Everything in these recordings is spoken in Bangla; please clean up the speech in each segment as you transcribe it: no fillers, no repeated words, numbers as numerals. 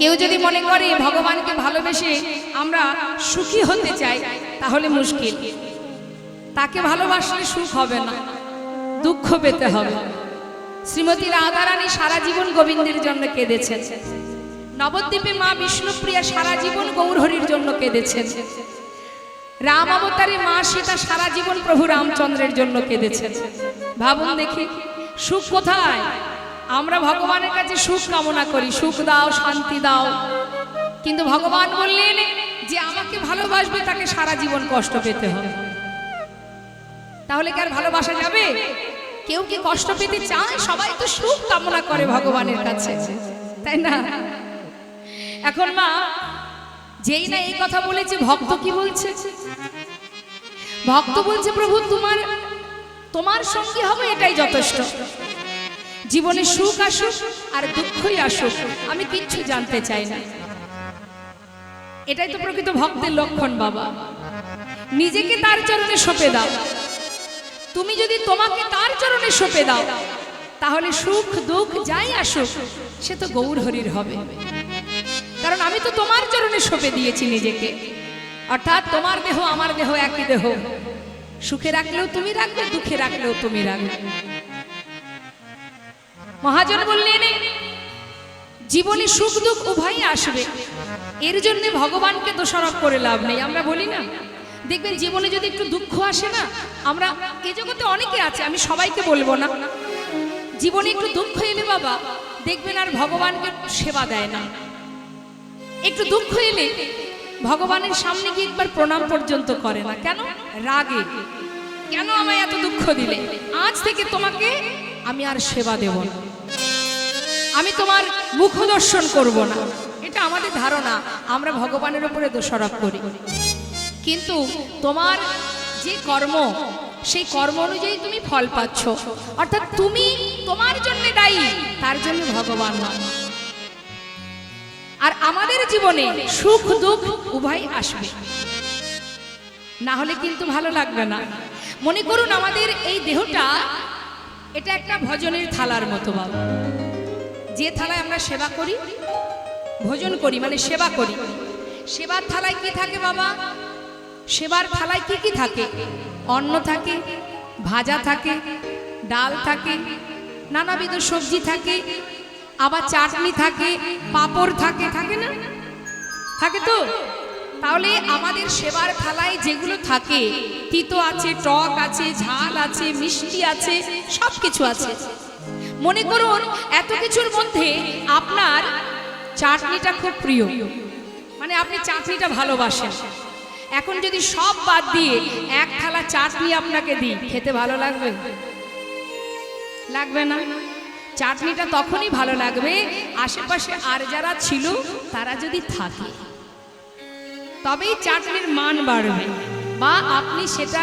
কেউ যদি মনে করে ভগবানকে ভালোবেসে আমরা সুখী হতে চাই তাহলে মুশকিল। তাকে ভালোবাসলে সুখ হবে না, দুঃখ পেতে হবে। শ্রীমতী রাধারানী সারা জীবন গোবিন্দের জন্য কেঁদেছেন। নবদ্বীপে মা বিষ্ণুপ্রিয়া সারা জীবন গৌরহরির জন্য কেঁদেছেন। রাম অবতারে মা সীতা সারা জীবন প্রভু রামচন্দ্রের জন্য কেঁদেছেন। ভাবুন দেখি সুখ কোথায়? আমরা ভগবানের কাছে সুখ কামনা করি, সুখ দাও, শান্তি দাও, কিন্তু ভগবান বললেন যে আমাকে ভালোবাসবে তাকে সারা জীবন কষ্ট পেতে হবে। তাহলে কি আর ভালোবাসা যাবে? কেউ কি কষ্ট পেতে চায়? সবাই তো সুখ কামনা করে ভগবানের কাছে, তাই না? এখন মা যেই না এই কথা বলেছে, ভক্ত কি বলছে? ভক্ত বলছে প্রভু তোমার সঙ্গী হবে এটাই যথেষ্ট। জীবনে সুখ আসুক আর দুঃখই আসুক, আমি কিচ্ছু জানতে চাই না। এটাই তো প্রকৃত ভক্তের লক্ষণ বাবা। নিজেকে তার চরণে সঁপে দাও। তুমি যদি তোমাকে তার চরণে সঁপে দাও তাহলে সুখ দুঃখ যাই আসুক সে তো গৌরহরির হবে। কারণ আমি তো তোমার চরণে সঁপে দিয়েছি নিজেকে, অর্থাৎ তোমার দেহ আমার দেহ একই দেহ। সুখে রাখলেও তুমি রাখবে, দুঃখে রাখলেও তুমি রাখবে। মহাজন বললেন জীবনে সুখ দুঃখ উভয়ই আসবে, এর জন্য ভগবানকে দোষারোপ করে লাভ নেই। আমরা বলি না, দেখবেন জীবনে যদি একটু দুঃখ আসে না, আমরা এই জগতে অনেকে আছে, আমি সবাইকে বলবো না, জীবনে একটু দুঃখ এলে বাবা দেখবেন আর ভগবানকে সেবা দেয় না। একটু দুঃখ এলে ভগবানের সামনে গিয়ে একবার প্রণাম পর্যন্ত করে না। কেন? রাগে। কেন আমায় এত দুঃখ দিলে? আজ থেকে তোমাকে আমি আর সেবা দেব না, আমি তোমার মুখ দর্শন করব না। এটা আমাদের ধারণা, আমরা ভগবানের উপরে দোষারোপ করি। কিন্তু তোমার যে কর্ম, সেই কর্ম অনুযায়ী তুমি ফল পাচ্ছ, অর্থাৎ তুমি তোমার জন্য দায়ী, তার জন্য ভগবান নয়। আর আমাদের জীবনে সুখ দুঃখ উভয় আসবে, না হলে কিন্তু ভালো লাগবে না। মনে করুন আমাদের এই দেহটা এটা একটা ভজনের থালার মতো বাবা। যে থালায় আমরা সেবা করি, ভোজন করি মানে সেবা করি, সেবার থালায় কি থাকে বাবা? সেবার থালায় কি কি থাকে? অন্ন থাকে, ভাজা থাকে, ডাল থাকে, নানাবিধ সবজি থাকে, আবার চাটনি থাকে, পাঁপড় থাকে, থাকে না? থাকে তো? তাহলে আমাদের সেবার থালায় যেগুলো থাকে, তিতো আছে, টক আছে, ঝাল আছে, মিষ্টি আছে, সব কিছু আছে। মনে করুন এত কিছুর মধ্যে আপনার চাটনিটা খুব প্রিয়, মানে আপনি চাটনিটা ভালোবাসেন। এখন যদি সব বাদ দিয়ে এক থালা চাটনি আপনাকে দিই, খেতে ভালো লাগবে? লাগবে না। চাটনিটা তখনই ভালো লাগবে আশেপাশে আর যারা ছিল তারা যদি থাকে, তবেই চাটনির মান বাড়বে, বা আপনি সেটা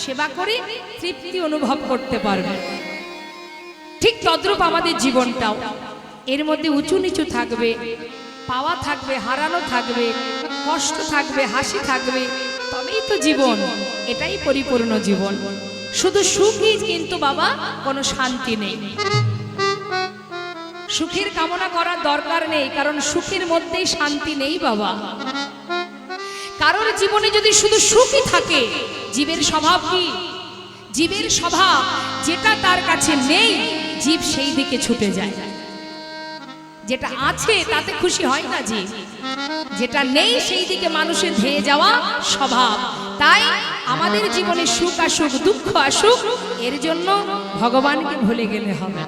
সেবা করে তৃপ্তি অনুভব করতে পারবেন। ঠিক তদ্রূপ আমাদের জীবনটাও, এর মধ্যে উঁচু নিচু থাকবে, পাওয়া থাকবে, হারানো থাকবে, কষ্ট থাকবে, হাসি থাকবে, তবেই তো জীবন। এটাই পরিপূর্ণ জীবন। শুধু সুখই কিন্তু বাবা কোনো শান্তি নেই। সুখের কামনা করার দরকার নেই, কারণ সুখের মধ্যেই শান্তি নেই বাবা। কারোর জীবনে যদি শুধু সুখই থাকে, জীবের স্বভাব কি? জীবের স্বভাব যেটা তার কাছে নেই, জীব সেই দিকে ছুটে যায়। যেটা আছে তাতে খুশি হয় না জীব, যেটা নেই সেই দিকে মানুষের ধেয়ে যাওয়া স্বভাব। তাই আমাদের জীবনে সুখ আসুক দুঃখ আসুক, এর জন্য ভগবানকে ভুলে গেলে হবে।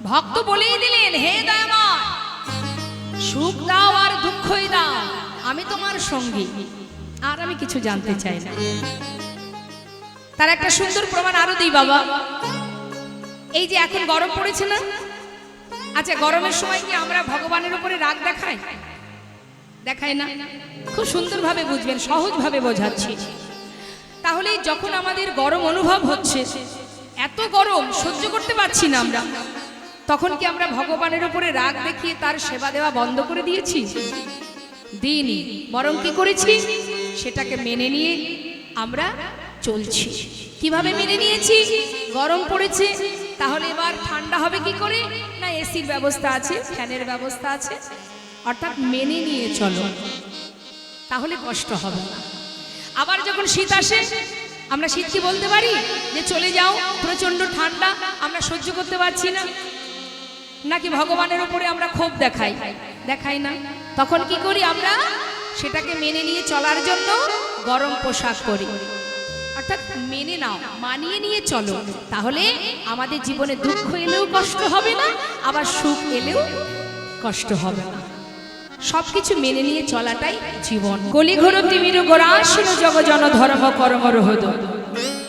ভক্ত বলেই দিলেন, হে দয়াময়, সুখ দাও আর দুঃখই দাও, আমি তোমার সঙ্গী, আর আমি কিছু জানতে চাই না। তার একটা সুন্দর প্রমাণ আরো দিই বাবা। এই যে এখন গরম পড়েছে না, আচ্ছা গরমের সময় কি আমরা ভগবানের উপরে রাগ দেখাই? দেখাই না? খুব সুন্দরভাবে বুঝবেন, সহজভাবে বোঝাচ্ছি। তাহলে যখন আমাদের গরম অনুভব হচ্ছে, এত গরম সহ্য করতে পারছি না আমরা, তখন কি আমরা ভগবানের উপরে রাগ দেখিয়ে তার সেবা দেওয়া বন্ধ করে দিয়েছি? দিইনি, বরং কি করেছি? সেটাকে মেনে নিয়ে আমরা চলছি। কিভাবে মেনে নিয়েছি? গরম পড়েছে, তাহলে এবার ঠান্ডা হবে কি করে? না এসির ব্যবস্থা আছে, ফ্যানের ব্যবস্থা আছে, অর্থাৎ মেনে নিয়ে চলো, তাহলে কষ্ট হবে না। আবার যখন শীত আসে, আমরা শীত কি বলতে পারি যে চলে যাও, প্রচন্ড ঠান্ডা আমরা সহ্য করতে পারছি না, নাকি ভগবানের উপরে আমরা ক্ষোভ দেখাই? দেখাই না। তখন কি করি আমরা? সেটাকে মেনে নিয়ে চলার জন্য গরম পোশাক পরি, অর্থাৎ মেনে নাও, মানিয়ে নিয়ে চলো, তাহলে আমাদের জীবনে দুঃখ এলেও কষ্ট হবে না, আবার সুখ এলেও কষ্ট হবে না। সবকিছু মেনে নিয়ে চলাটাই জীবন। কলিঘোর তিমির গোরাশীল জগজন ধর্ম কর্ম রহদ।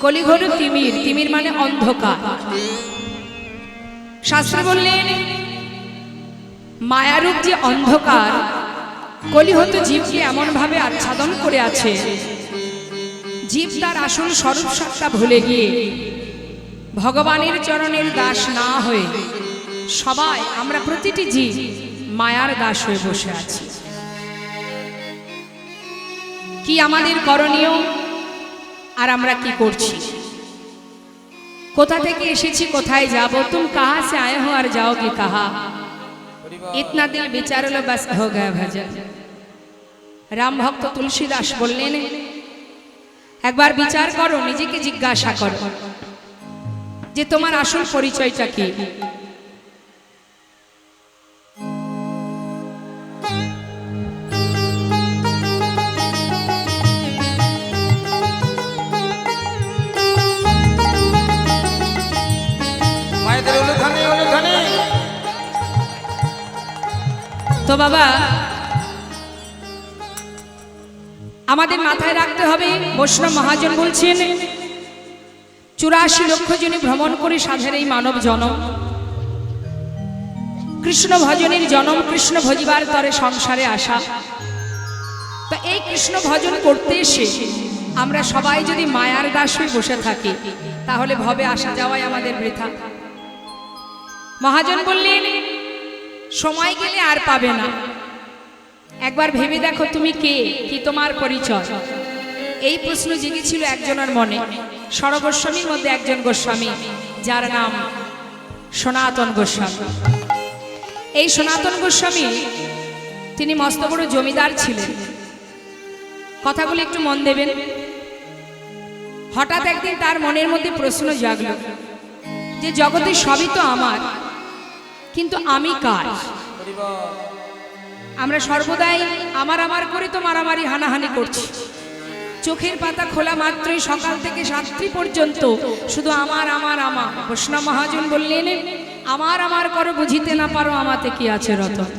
কলিঘোর তিমির, তিমির মানে অন্ধকার। শাস্ত্রে বললেন মায়ারূপ যে অন্ধকার কলিহত জীবকে এমন ভাবে আচ্ছাদন করে আছে, জীব তার আসল স্বরূপ সত্তা ভুলে গিয়ে ভগবানের চরণের দাস না হয়ে সবাই আমরা প্রতিটি জীব মায়ার দাস হয়ে বসে আছি। কি আমাদের করণীয় আর আমরা কি করছি? কোথা থেকে এসেছি, কোথায় যাব? তুম কাহা সে আয়ে হো আর যাও কি কাহা? ইতনা দিল বিচার লো বাস হো গয়া ভজন। রাম ভক্ত তুলসীদাস বললেন একবার বিচার করো, নিজেকে জিজ্ঞাসা করো যে তোমার আসল পরিচয়টা কি। তো বাবা, আমাদের মাথায় রাখতে হবে, বৈষ্ণব মহাজন বলছেন 84 লক্ষ জনে ভ্রমণ করে সাধের এই মানব জনম, কৃষ্ণ ভজনের জনম, কৃষ্ণ ভজিবার তরে সংসারে আসা। তা এই কৃষ্ণ ভজন করতে এসে আমরা সবাই যদি মায়ার দাস হয়ে বসে থাকি, তাহলে ভবে আসা যাওয়াই আমাদের বৃথা। মহাজন বললেন সময় গেলে আর পাবে না। একবার ভেবে দেখো তুমি কে, কি তোমার পরিচয়? এই প্রশ্ন জেগেছিল একজনের মনে। ষড়গোস্বামীর মধ্যে একজন গোস্বামী, যার নাম সনাতন গোস্বামী। এই সনাতন গোস্বামী তিনি মস্ত বড় জমিদার ছিলেন। কথাগুলো একটু মন দেবেন। হঠাৎ একদিন তার মনের মধ্যে প্রশ্ন জাগলো যে জগতে সবই তো আমার, কিন্তু আমি কার? আমরা সর্বদাই আমার আমার করে তো মারামারি হানাহানি করছি। চোখের পাতা খোলা মাত্রই সকাল থেকে রাত্রি পর্যন্ত শুধু আমার আমার আমার। বৈষ্ণব মহাজন বললেন আমার আমার করো, বুঝিতে না পারো আমাতে কি আছে রতন।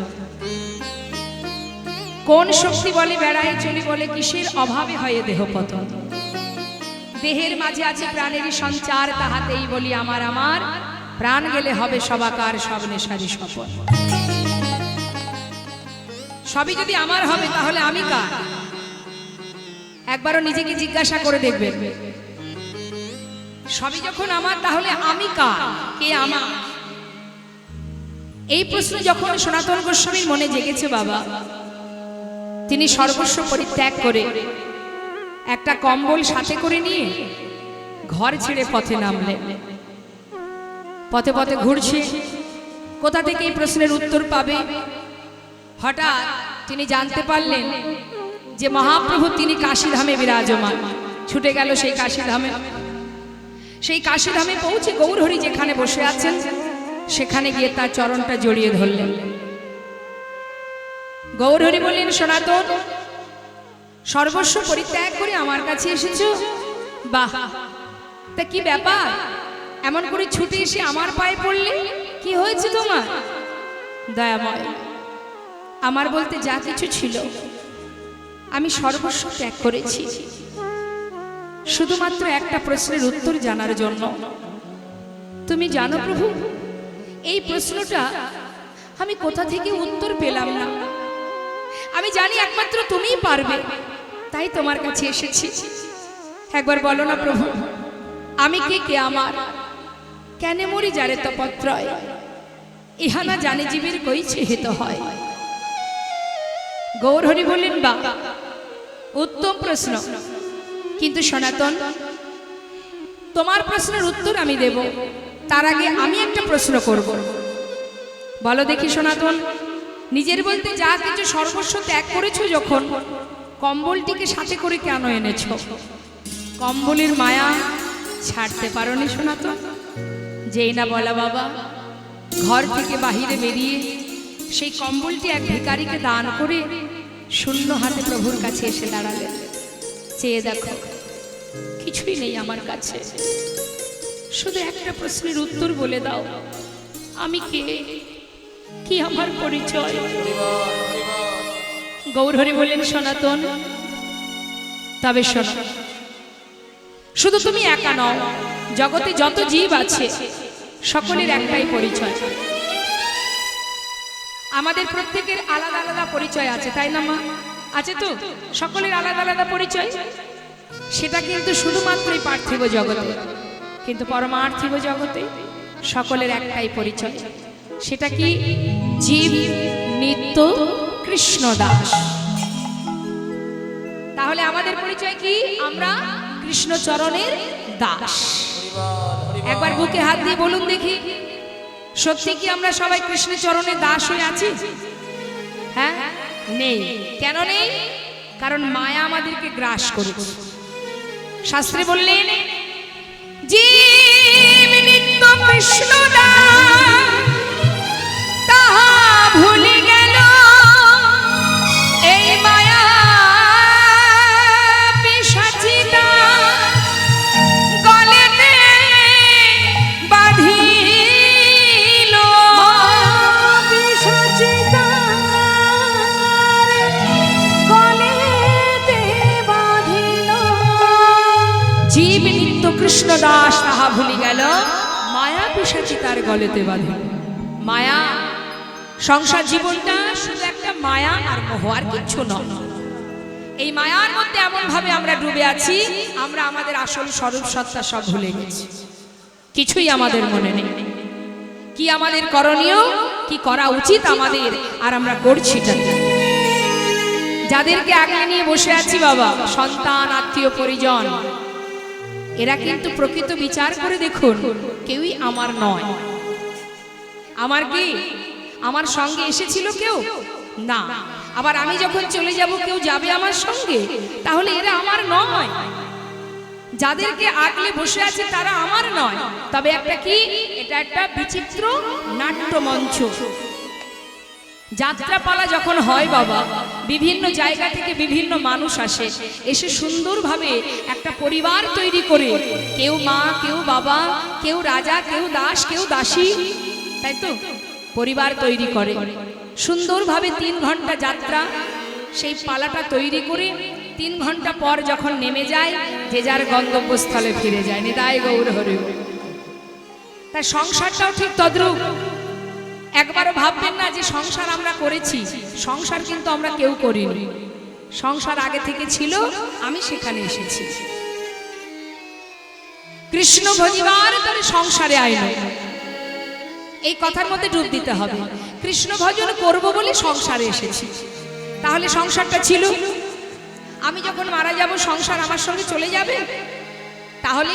কোন শক্তি বলে বেড়াই চলি, বলে কিসের অভাবে হয় দেহ পতন। দেহের মাঝে আছে প্রাণেরই সঞ্চার, তাহাতেই বলি আমার আমার। প্রাণ গেলে হবে সবাকার, সব নেশারি সফল। সবই যদি আমার হবে তাহলে আমি কার? একবারও নিজেকে জিজ্ঞাসা করে দেখবেন, সবই যখন আমার তাহলে আমি কার? কে আমার? এই প্রশ্ন যখন সনাতন গোস্বামীর মনে জেগেছে বাবা, তিনি সর্বস্ব পরিত্যাগ করে একটা কম্বল সাথে করে নিয়ে ঘর ছেড়ে পথে নামলেন। পথে পথে ঘুরছে, কোথা থেকে এই প্রশ্নের উত্তর পাবে। হঠাৎ তিনি জানতে পারলেন যে মহাপ্রভু তিনি কাশীধামে বিরাজমান। ছুটে গেল সেই কাশীধামে। সেই কাশীধামে পৌঁছে গৌরহরি যেখানে বসে আছেন সেখানে গিয়ে তার চরণটা জড়িয়ে ধরলেন। গৌরহরি বললেন সনাতন, সর্বস্ব পরিত্যাগ করে আমার কাছে এসেছো? বাহ, তা কি ব্যাপার? এমন করে ছুটে এসে আমার পায়ে পড়লে, কি হয়েছে তোমার? দয়াময়, আমার বলতে যা কিছু ছিল আমি সর্বস্ব ত্যাগ করেছি শুধুমাত্র একটা প্রশ্নের উত্তর জানার জন্য। তুমি জানো প্রভু, এই প্রশ্নটা আমি কোথা থেকে উত্তর পেলাম না। আমি জানি একমাত্র তুমিই পারবে, তাই তোমার কাছে এসেছি। একবার বলো না প্রভু, আমি কে, কে আমার? কেন মরি যারে তপত্রয়, ইহা না জানে জীবের কইছে হিত হয়। গৌরহরি বললেন বা, উত্তম প্রশ্ন, কিন্তু সনাতন তোমার প্রশ্নের উত্তর আমি দেব, তার আগে আমি একটা প্রশ্ন করব। বলো দেখি সনাতন, নিজের বলতে যা কিছু সর্বস্ব ত্যাগ করেছো যখন, কম্বলটিকে সাথে করে কেন এনেছো? কম্বলের মায়া ছাড়তে পারোনি সনাতন? যেই না বলা বাবা ঘর থেকে বাহিরে বেরিয়ে সেই কম্বলটি এক ভিখারিকে দান করে শূন্য হাতে প্রভুর কাছে এসে দাঁড়ালেন। চেয়ে দেখো কিছুই নেই আমার কাছে, শুধু একটা প্রশ্নের উত্তর বলে দাও, আমি কে, কি আমার পরিচয়? গৌরহরি বললেন সনাতন তবে শোনো, শুধু তুমি একা নও, জগতে যত জীব আছে সকলের একটাই পরিচয়। আমাদের প্রত্যেকের আলাদা আলাদা পরিচয় আছে, তাই না মা? আছে তো, সকলের আলাদা আলাদা পরিচয়। সেটা কিন্তু শুধুমাত্রই পার্থিব জগতে, কিন্তু পরমার্থিব জগতে সকলের একটাই পরিচয়। সেটা কি? জীব নিত্য কৃষ্ণ দাস। তাহলে আমাদের পরিচয় কি? আমরা কৃষ্ণ চরণের দাস। একবার বুকে হাত দিয়ে বলুন দেখি, সত্যি কি আমরা সবাই কৃষ্ণ চরণের দাস হয়ে আছি? হ্যাঁ, নেই। কেন নেই? কারণ মায়া আমাদেরকে গ্রাস করেছে। শাস্ত্রে বললেন জীব নিত্য কৃষ্ণ দাস তাহা ভুলে গেল এই মায়া পিশাচিতা গলেতে বাঁধিল। পিশাচিতা গলেতে বাঁধিল। জীব নিত্য কৃষ্ণ দাস তাহা ভুলে গেল মায়া পিশাচিতার গলেতে বাঁধিল। মায়া, সংসার জীবনটা শুধু একটা মায়া আর মোহ, আর কিচ্ছু নয়। এই মায়ার মধ্যে এমন ভাবে আমরা ডুবে আছি, আমরা আমাদের আসল স্বরূপ সত্তা সব ভুলে গেছি, কিছুই আমাদের মনে নেই। কি আমাদের করণীয়, কি করা উচিত আমাদের, আর আমরা করছি না। যাদেরকে আগলে নিয়ে বসে আছি বাবা, সন্তান, আত্মীয় পরিজন, এরা কিন্তু প্রকৃত বিচার করে দেখুন কেউই আমার নয়। আমার কি? আমার সঙ্গে এসেছিল কেউ? না। আবার আমি যখন চলে যাব কেউ যাবে আমার সঙ্গে? তাহলে এরা আমার নয়। যাদেরকে আগলে বসে আছে তারা আমার নয়। তবে একটা কি? এটা একটা বিচিত্র নাট্যমঞ্চ। যাত্রাপালা যখন হয় বাবা, বিভিন্ন জায়গা থেকে বিভিন্ন মানুষ আসে, এসে সুন্দরভাবে একটা পরিবার তৈরি করে, কেউ মা, কেউ বাবা, কেউ রাজা, কেউ দাস, কেউ দাসী, তাই তো পরিবার তৈরি করে। সুন্দরভাবে 3 ঘন্টা যাত্রা, সেই পালাটা তৈরি করে 3 ঘন্টা পর যখন নেমে যায়, যে যার গন্তব্যস্থলে ফিরে যায়। নিতাই গৌর হরি। তাই সংসারটাও ঠিক তদ্রূপ। একবারও ভাববেন না যে সংসার আমরা করেছি। সংসার কিন্তু আমরা কেউ করিনি। সংসার আগে থেকে ছিল, আমি সেখানে এসেছি। কৃষ্ণ ভজিবার তরে সংসারে আইন, এই কথার মধ্যে ডুব দিতে হবে। কৃষ্ণ ভজন করব বলে সংসারে এসেছি। তাহলে সংসারটা ছিল, আমি যখন মারা যাব সংসার আমার সঙ্গে চলে যাবে? তাহলে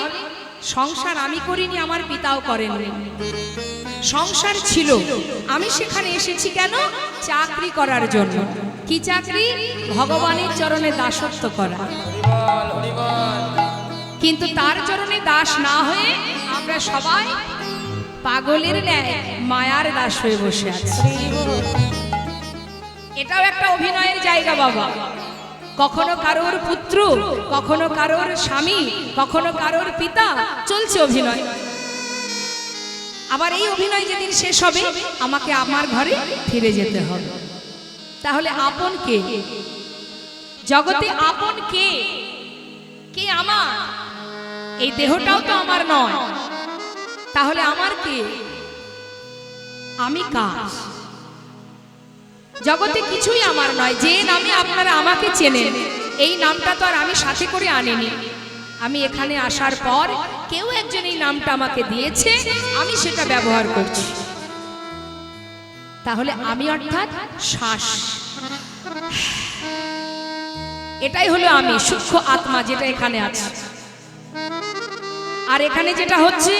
সংসার আমি করিনি, আমার পিতাও করেননি। সংসার ছিল, আমি সেখানে এসেছি কেন? চাকরি করার জন্য। কি চাকরি? ভগবানের চরণে দাসত্ব করা। কিন্তু তার চরণে দাস না হয়ে আমরা সবাই পাগলের ন্যায় মায়ার দাস হয়ে বসে আছি। এটাও একটা অভিনয়ের জায়গা বাবা। কখনো কারোর পুত্র, কখনো কারোর স্বামী, কখনো কারোর পিতা, চলছে অভিনয়। আবার এই অভিনয় যেদিন শেষ হবে আমাকে আমার ঘরে ফিরে যেতে হবে। তাহলে আপন কে? জগতে আপন কে? কে আমার? এই দেহটাও তো আমার নয়। তাহলে আমার কে? আমি কার? জগতে কিছুই আমার নয়। যে নামে আপনারা আমাকে চেনেন, এই নামটা তো আর আমি সাথে করে আনিনি। আমি এখানে আসার পর কেউ একজন এই নামটা আমাকে দিয়েছে, আমি সেটা ব্যবহার করছি। তাহলে আমি অর্থাৎ শ্বাস, এটাই হলো আমি, সূক্ষ্ম আত্মা যেটা এখানে আছে। আর এখানে যেটা হচ্ছে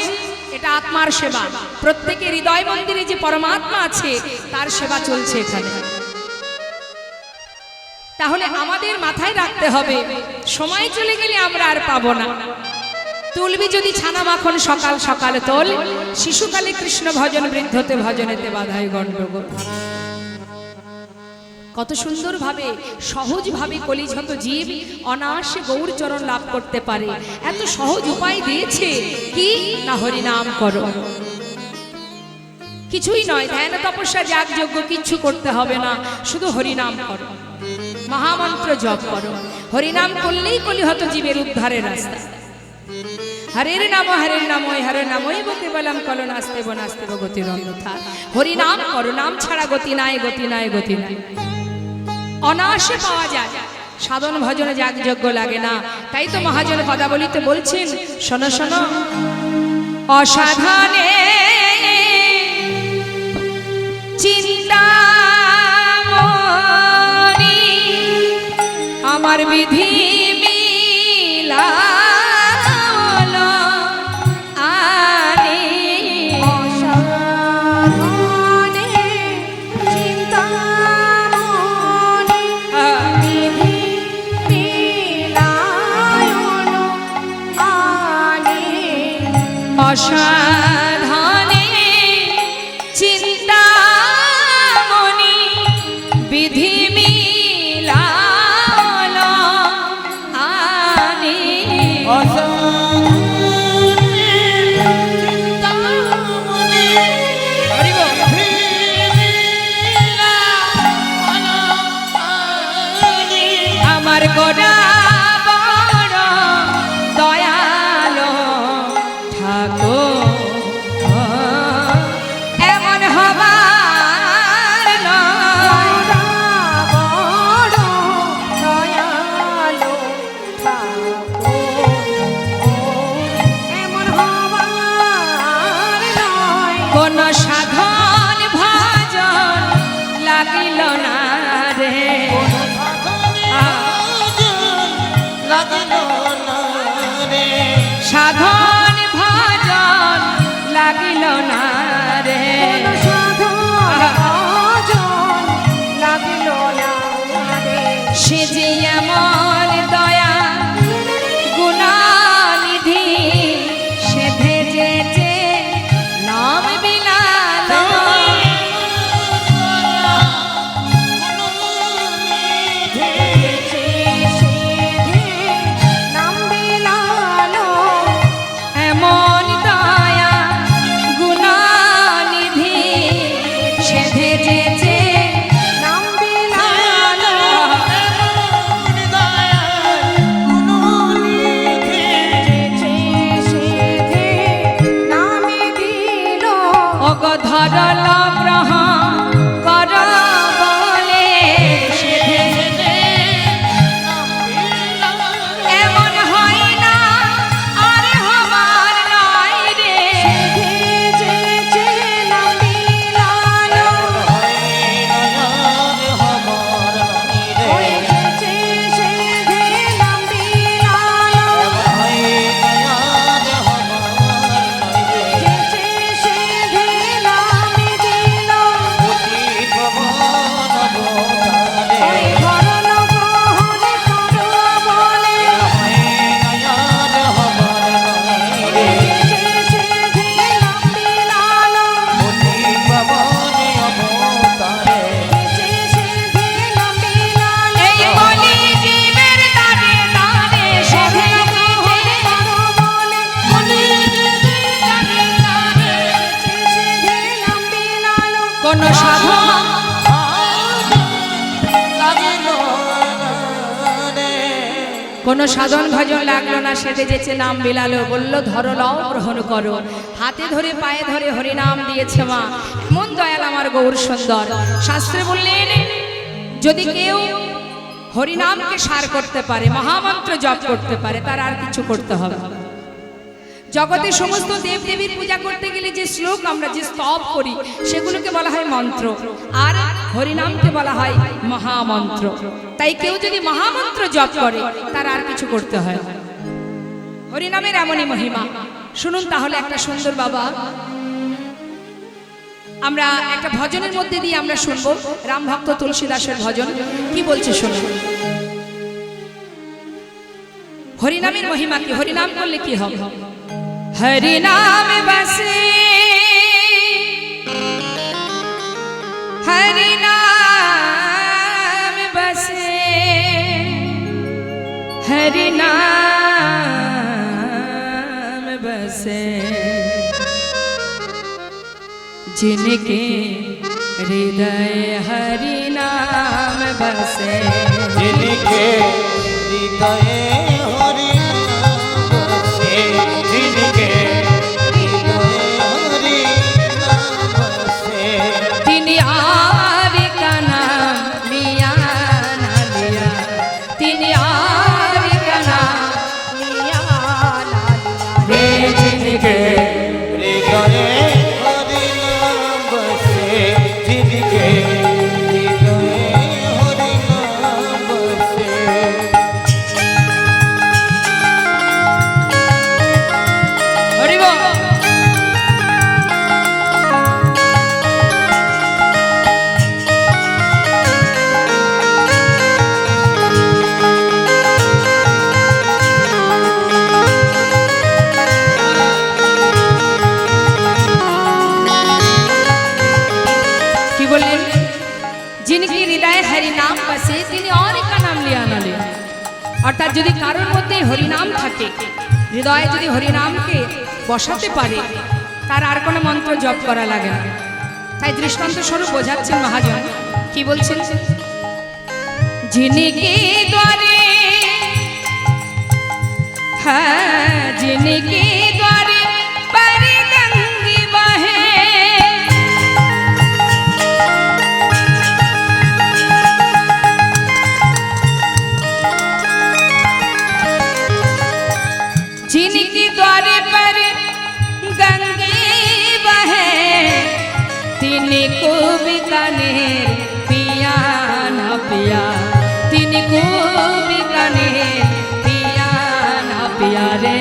এটা আত্মার সেবা। প্রত্যেকের হৃদয় মন্দিরে যে পরমাত্মা আছে তার সেবা চলছে এখানে। তাহলে আমাদের মাথায় রাখতে হবে, সময় চলে গেলে আমরা আর পাবো না। তুলবি যদি ছানা মাখন সকাল সকাল তোল, শিশুকালে কৃষ্ণ ভজন বৃদ্ধতে ভজনেতে বাধায় গণ্ডগোল। কত সুন্দরভাবে সহজভাবে কলিযত জীব অনায়াসে গৌর চরণ লাভ করতে পারে। এত সহজ উপায় দিয়েছে কি না, হরিনাম করো। কিছুই নয়, ধ্যান তপস্যা যাগ যজ্ঞ কিচ্ছু করতে হবে না, শুধু হরিনাম করো, মহামন্ত্র জপ করো। হরিনাম করলেই কলিহত জীবের উদ্ধারের রাস্তা। হরের নাম হরে নামই কেবলম কলো নাস্তেব নাস্তেব গতির অন্যথা। হরিনাম করো, নাম ছাড়া গতি নাই, গতি নাই, গতি নাই। অনায়াসে পাওয়া যায়, সাধন ভজনে যাগ যজ্ঞ লাগে না। তাই তো মহাজন পদাবলিতে বলছেন, শোনো শোনো, অসাধনে চিন্তামণি আমার বিধি মিলা অসাধনে চিন্তামণি বিধি মিলাল আনি। আমার গোড়া বড় দয়ালো ঠাকুর, এমন হবার নয়। বড় দয়ালো এমন হবার নয়। কোন সাধন ভজন লাগিল না রে, সাধন ভজন লাগিল না রে, সে যে এমন দয়া গুণানিধি, সে ভেজেছে নাম বিলাল। এমন দয়া গুণানিধি, সে ভেজেছে নাম বিলাল। ওগো ধরল গ্রহণ কর বলে, এমন হয় না আর হবার নয় রে, কোন সাধন কোন সাধন ভজন লাগলো না, সেদে যেছে নাম বিলালো। বললো ধরো লও গ্রহণ করো, হাতে ধরে পায়ে ধরে হরিনাম দিয়েছে মা। এমন দয়াল আমার গৌর সুন্দর। শাস্ত্রে বললেন, যদি কেউ হরিনামকে সার করতে পারে, মহামন্ত্র জপ করতে পারে, তার আর কিছু করতে হবে। জগতে সমস্ত দেবদেবীর পূজা করতে গেলে যে শ্লোক আমরা যে স্তব করি, সেগুলোকে বলা হয় মন্ত্র, আর হরিনামকে বলা হয় মহামন্ত্র। তাই কেউ যদি মহামন্ত্র জপ করে, তার আর কিছু করতে হয়। হরিনামের এমনই মহিমা। শুনুন তাহলে একটা সুন্দর বাবা, আমরা একটা ভজনের মধ্যে দিয়ে আমরা শুনবো রাম ভক্ত তুলসী দাসের ভজন কি বলছে শুনুন। হরিনামের মহিমা কি, হরিনাম করলে কি হবে? হরিনাম বাসে হরিনাম বাসে हरिनाम बसे जिनके हृदय हरिनाम बसे, जिनके हृदय हरिनाम बसे, जिनके हृदय हरिनाम बसे, तीन यार का नाम लिया ना लिया, तीन यार का नाम लिया ना लिया, जिनके हृदय हरिनाम बसे, जिनके हृदय हरिनाम बसे। हरि बोल। जिनकी हृदय हरिनाम बसे তিনি और का नाम लिया ना लिया, অর্থাৎ যদি কারোর মধ্যে হরিনাম থাকে, হৃদয়ে যদি হরিনামকে বসাতে পারে, তার আর কোনো মন্ত্র জপ করা লাগে না। তাই দৃষ্টান্ত স্বরূপ বোঝাচ্ছেন মহাজন, কি বলছেন? जिनके द्वारे হ্যাঁ जिनके द्वारे परगंगी बहे, जिनके द्वारे पर गंगे बहे, तिनको बीकानेर पिया ना पिया, तिनको बीकानेर पिया ना पिया रे।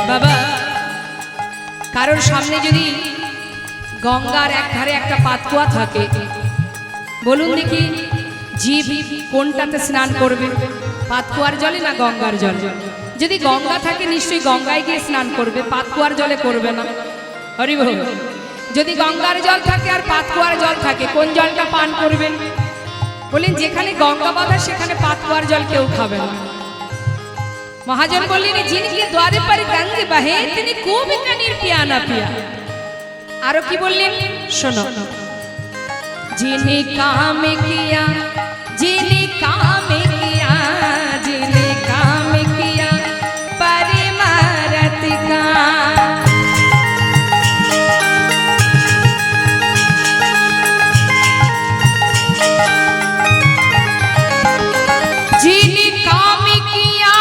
বাবা, কারোর সামনে যদি গঙ্গার এক ধারে একটা পাতকুয়া থাকে, বলুন দেখি জীব কোনটাতে স্নান করবে, পাতকুয়ার জলে না গঙ্গার জলে? যদি গঙ্গা থাকে নিশ্চয়ই গঙ্গায় গিয়ে স্নান করবে, পাতকুয়ার জলে করবে না। হরি বল। যদি গঙ্গার জল থাকে আর পাতকুয়ার জল থাকে, কোন জলটা পান করবেন? বলেন যেখানে গঙ্গা বাঁধা সেখানে পাতকুয়ার জল কেউ খাবে না। মহাজন বললেন जिनके द्वारे पर गंगे बहे तिनको बीकानेर पिया ना पिया। आरो की बोलें सुनो, जिने काम किया, जिने काम किया, जिने काम किया परिमारत का, जिने काम किया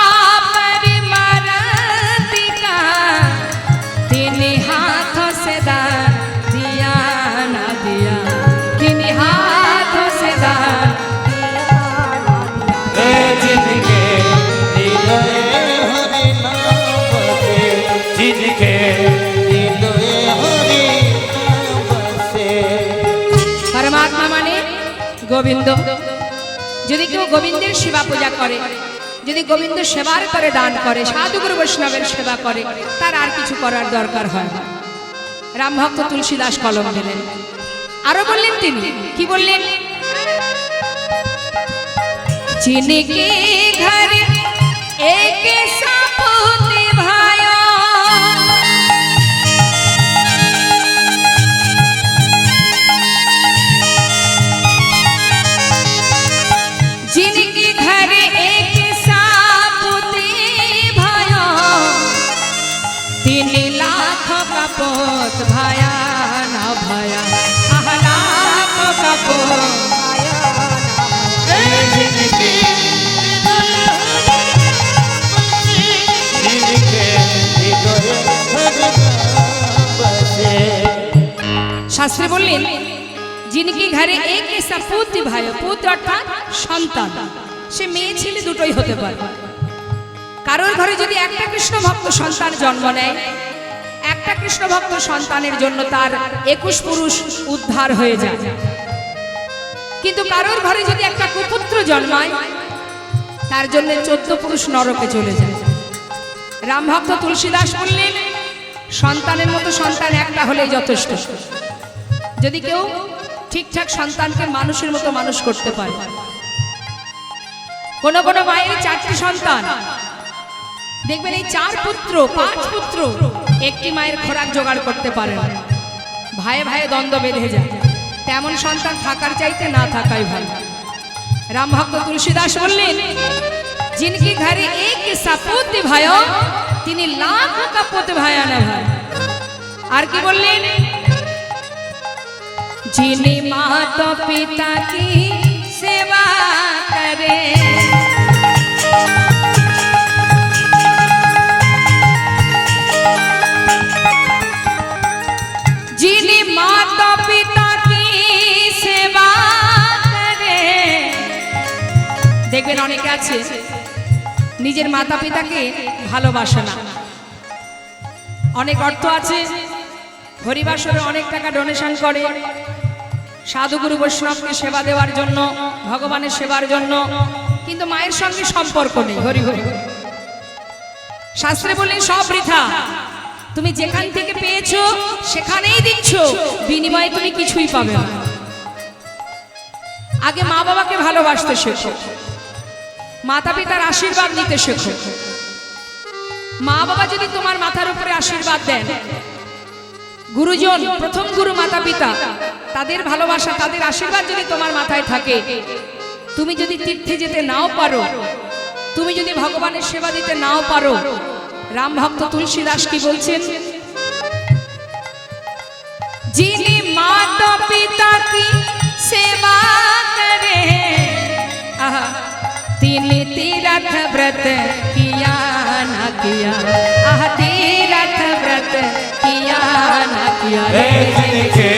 परिमारत का, तेने हाथों से दान दिया ना दिया, तेने हाथों से दान दिया ना दिया। जिनके हृदय हरिनाम बसे, जिनके हृदय हरिनाम बसे। परमात्मा माने गोविंद। যদি কেউ গোবিন্দের সেবা পূজা করে, যদি গোবিন্দ সেবার করে দান করে, সাধুগুরু বৈষ্ণবের সেবা করে, তার আর কিছু করার দরকার হয় না। রাম ভক্ত তুলসী দাস কলম দিলেন, আরো বললেন তিনি, কি বললেন? जिनके घर एक सपूत भायो, जिनके घर एक सपूत भायो, 3 लाख का पोत भाया ना भाया, आह लाख का पोत भाया ना भाया। जिनके हृदय हरिनाम बसे। শাস্ত্রে বললেন जिनके घरे एक सपूत भाई पुत्र अर्थात সন্তান সে মেয়ে ছেলে দুটোই হতে পারে কারোর ঘরে যদি একটা কৃষ্ণ ভক্ত সন্তান জন্ম নেয় একটা কৃষ্ণ ভক্ত সন্তানের জন্য তার 21 পুরুষ উদ্ধার হয়ে যায় কিন্তু কারোর ঘরে যদি একটা কুপুত্র জন্মায় তার জন্য 14 পুরুষ নরকে চলে যায় রাম ভক্ত তুলসীদাস বললেন সন্তানের মতো সন্তান একটা হলেই যথেষ্ট যদি কেউ ঠিকঠাক সন্তানকে মানুষের মতো মানুষ করতে পারে কোন কোন মায়ের 4টি সন্তান দেখবেন এই 4 পুত্র 5 পুত্র একটি মায়ের খোরাক জোগাড় করতে পারে না ভাইয়ে ভাইয়ে দ্বন্দ্ব বেঁধে যায় তেমন সন্তান থাকার চাইতে না থাকাই ভালো রাম ভক্ত তুলসীদাস বললেন जिनके घरे एक सपूत भयो তিনি লাখ কপত ভায়া না ভাই আর কি বললেন जिन्हें माता पिता की सेवा करे जिन्हें माता पिता की सेवा करे দেখবেন অনেকে আছে নিজের মাতা পিতাকে ভালোবাসে না অনেক অর্থ আছে হরিবাসরে অনেক টাকা ডোনেশন করে সাধুগুরু বৈষ্ণবকে সেবা দেওয়ার জন্য ভগবানের সেবার জন্য কিন্তু মায়ের সঙ্গে সম্পর্ক নেই হরি হরি শাস্ত্রে বলেন সব বৃথা তুমি যেখান থেকে পেয়েছো সেখানেই দিচ্ছ বিনিময়ে তুমি কিছুই পাবে না আগে মা বাবাকে ভালোবাসতে শেখো মাতা পিতার আশীর্বাদ নিতে শেখো মা বাবা যদি তোমার মাথার উপরে আশীর্বাদ দেন গুরুজন প্রথম গুরু মাতা পিতা তাদের ভালোবাসা তাদের আশীর্বাদ যদি তোমার মাথায় থাকে তুমি যদি তীর্থে যেতে নাও পারো তুমি যদি ভগবানের সেবা দিতে নাও পারো রাম ভক্ত তুলসীদাস কি বলছেন যিনি মাতা পিতা কি সেবা করে আহা তিনি तीरथ व्रत किया ना किया आह तीरथ व्रत किया ना किया जिनके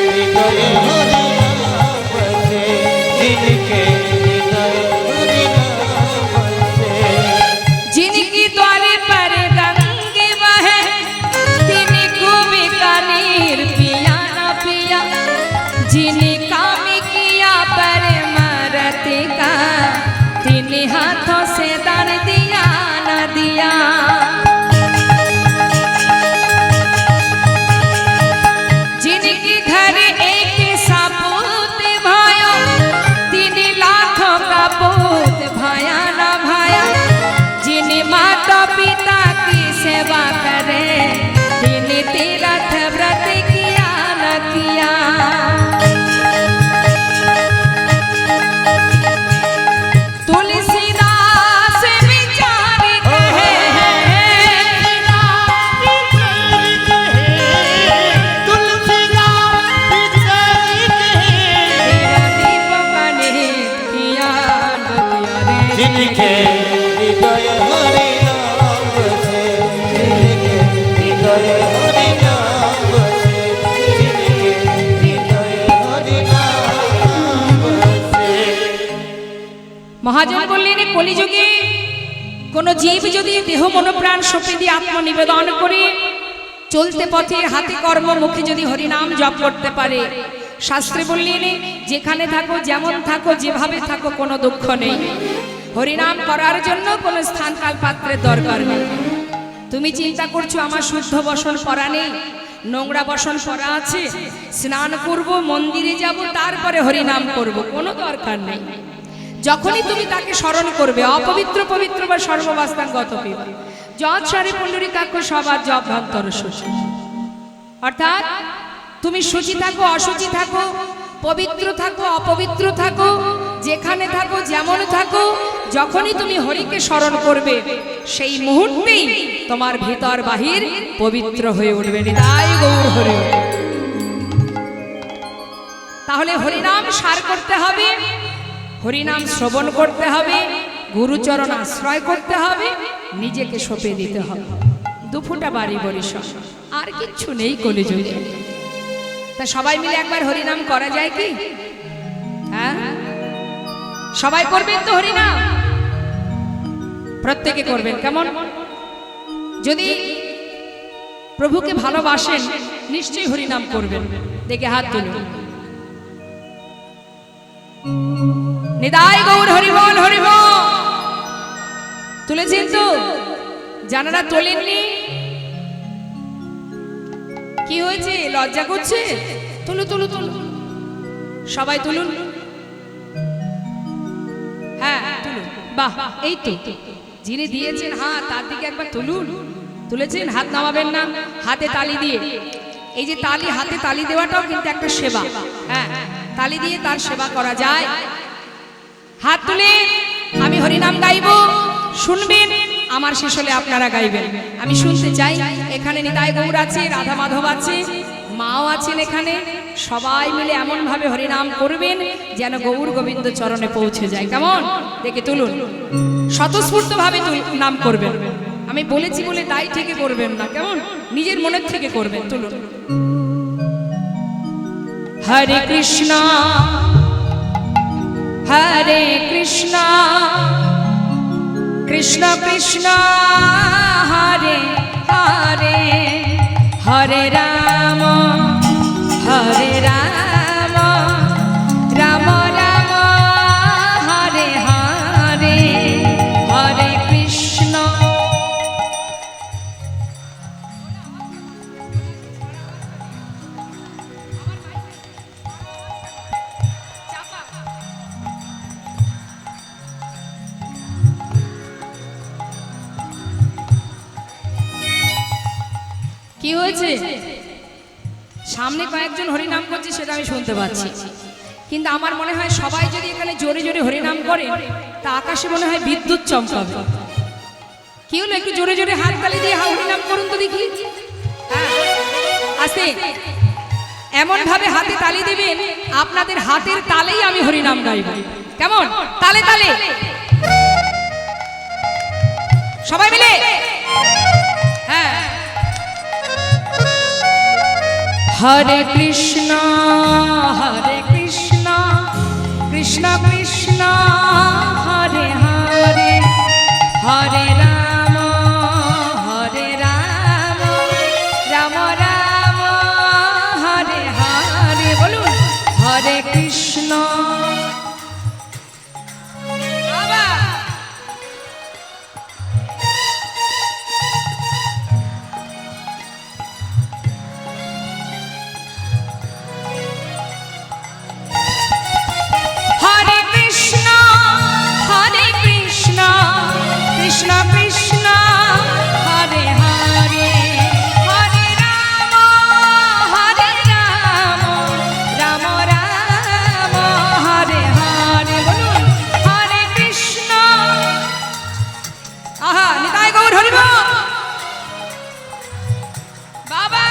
हृदय हरि नाम बसे जिनके हृदय हरि नाम बसे जिनकी द्वारे पर गंगे बहे तिनको बिकानेर पिया ना पिया जिने काम किया पर मरते का तिने हाथों से दान दिया ना दिया जिनके घर एक सपूत भाया तिने लाखों का पूत भाया ना भाया जिने माता पिता की सेवा करे तिने तीरथ व्रत किया ना किया तुलसीदास विचार कहे तेरा दीप बने किया न किया रे जिनके हृदय हरि नाम बसे जिनके हृदय हरि नाम बसे जिनके हृदय हरि नाम बसे মহাজন বললেন কলিযুগে কোন জীব যদি দেহ মন প্রাণ সঁপে দিয়ে আত্মনিবেদন করে চলতে পথে হাতে কর্ম মুখে যদি হরিনাম জপ করতে পারে শাস্ত্রে বললেন যেখানে থাকো যেমন থাকো যেভাবে থাকো কোনো দুঃখ নেই হরিনাম করার জন্য কোনো স্থান কাল পাত্রের দরকার নেই তুমি চিন্তা করছো আমার শুদ্ধ বসন পরা নেই নোংরা বসন পরা আছে স্নান করব মন্দিরে যাব তারপরে হরিনাম করব কোনো দরকার নেই যখনই তুমি তাকে স্মরণ করবে অপবিত্র পবিত্র বা সর্ববাস্তাঙ্গত পিবা যৎ সারে পুণ্ডরীকাক্ষ সবার জপ ভক্তর শুচি অর্থাৎ তুমি শুচি থাকো অশুচি থাকো পবিত্র থাকো অপবিত্র থাকো যেখানে থাকো যেমন থাকো যখনই তুমি হরিকে স্মরণ করবে সেই মুহূর্তেই তোমার ভিতর বাহির পবিত্র হয়ে উঠবে নিতাই গৌর হরি তাহলে হরিনাম সার করতে হবে হরিনাম শ্রবণ করতে হবে গুরুচরণ আশ্রয় করতে হবে নিজেকে সঁপে দিতে হবে দুফুটা বাড়ি বরিশ আর কিচ্ছু নেই কলিযুগে তা সবাই মিলে একবার হরিনাম করা যায় কি? হ্যাঁ, সবাই করবেন তো হরিনাম? প্রত্যেকে করবেন। কেমন? যদি প্রভুকে ভালোবাসেন নিশ্চয়ই হরিনাম করবেন। দেখে হাত তুলুন। নিতাই গৌর হরিবল হরিবল। তুলেছেন তো? জানারা তোলেননি? কি হয়েছে? লজ্জা করছে? তুলু তুলু তুলু, সবাই তুলুন। হ্যাঁ তুলুন। বাহ, এই তো যিনি দিয়েছেন হাত তার দিকে একবার তুলুন। তুলেছেন? হাত নামাবেন না, হাতে তালি দিয়ে। এই যে তালি, হাতে তালি দেওয়াটাও কিন্তু একটা সেবা। হ্যাঁ, তালি দিয়ে তার সেবা করা যায়। হাত তুলে আমি হরিনাম গাইব, শুনবেন। আমার শেষ হলে আপনারা গাইবেন, আমি শুনতে চাই। এখানে নিতাই গৌর আছে, রাধা মাধব আছে, মাও আছেন এখানে। সবাই মিলে এমন ভাবে হরিনাম করবেন যেন গৌর গোবিন্দ চরণে পৌঁছে যায়। কেমন? দেখে তুলুন, স্বতঃস্ফূর্ত ভাবে নাম করবেন। আমি বলেছি বলে তাই থেকে করবেন না, কেমন? নিজের মনের থেকে করবেন। তুলুন। হরে কৃষ্ণ হরে কৃষ্ণ কৃষ্ণ কৃষ্ণ হরে হরে, হরে রাম হরে রাম, রাম রাম হরে হরে, হরে কৃষ্ণ। কি হয়েছে? সামনে কয়েকজন হরিনাম করছে, সেটা আমি শুনতে পাচ্ছি। কিন্তু আমার মনে হয় সবাই যদি এখানে জোরে জোরে হরিনাম করে, তা আকাশে মনে হয় বিদ্যুৎ চমকাবে। কি হলো? একটু জোরে জোরে হাত তালি দিয়ে হরিনাম করুন তো দেখি। হ্যাঁ, আস্তে এমন ভাবে হাতে তালি দিবেন, আপনাদের হাতের তালেই আমি হরিনাম গাইব। কেমন? তালে তালে সবাই মিলে। হ্যাঁ, হরে কৃষ্ণ হরে কৃষ্ণ কৃষ্ণ কৃষ্ণ হরে হরে, হরে রাম রাম রাম হরে হরে। বলুন হরে কৃষ্ণ। কৃষ্ণ কৃষ্ণ হরে হরে, হরে রাম রাম রাম হরে হরে। বলুন হরে কৃষ্ণ। আহা, নিতাই গৌর হরিব বাবা।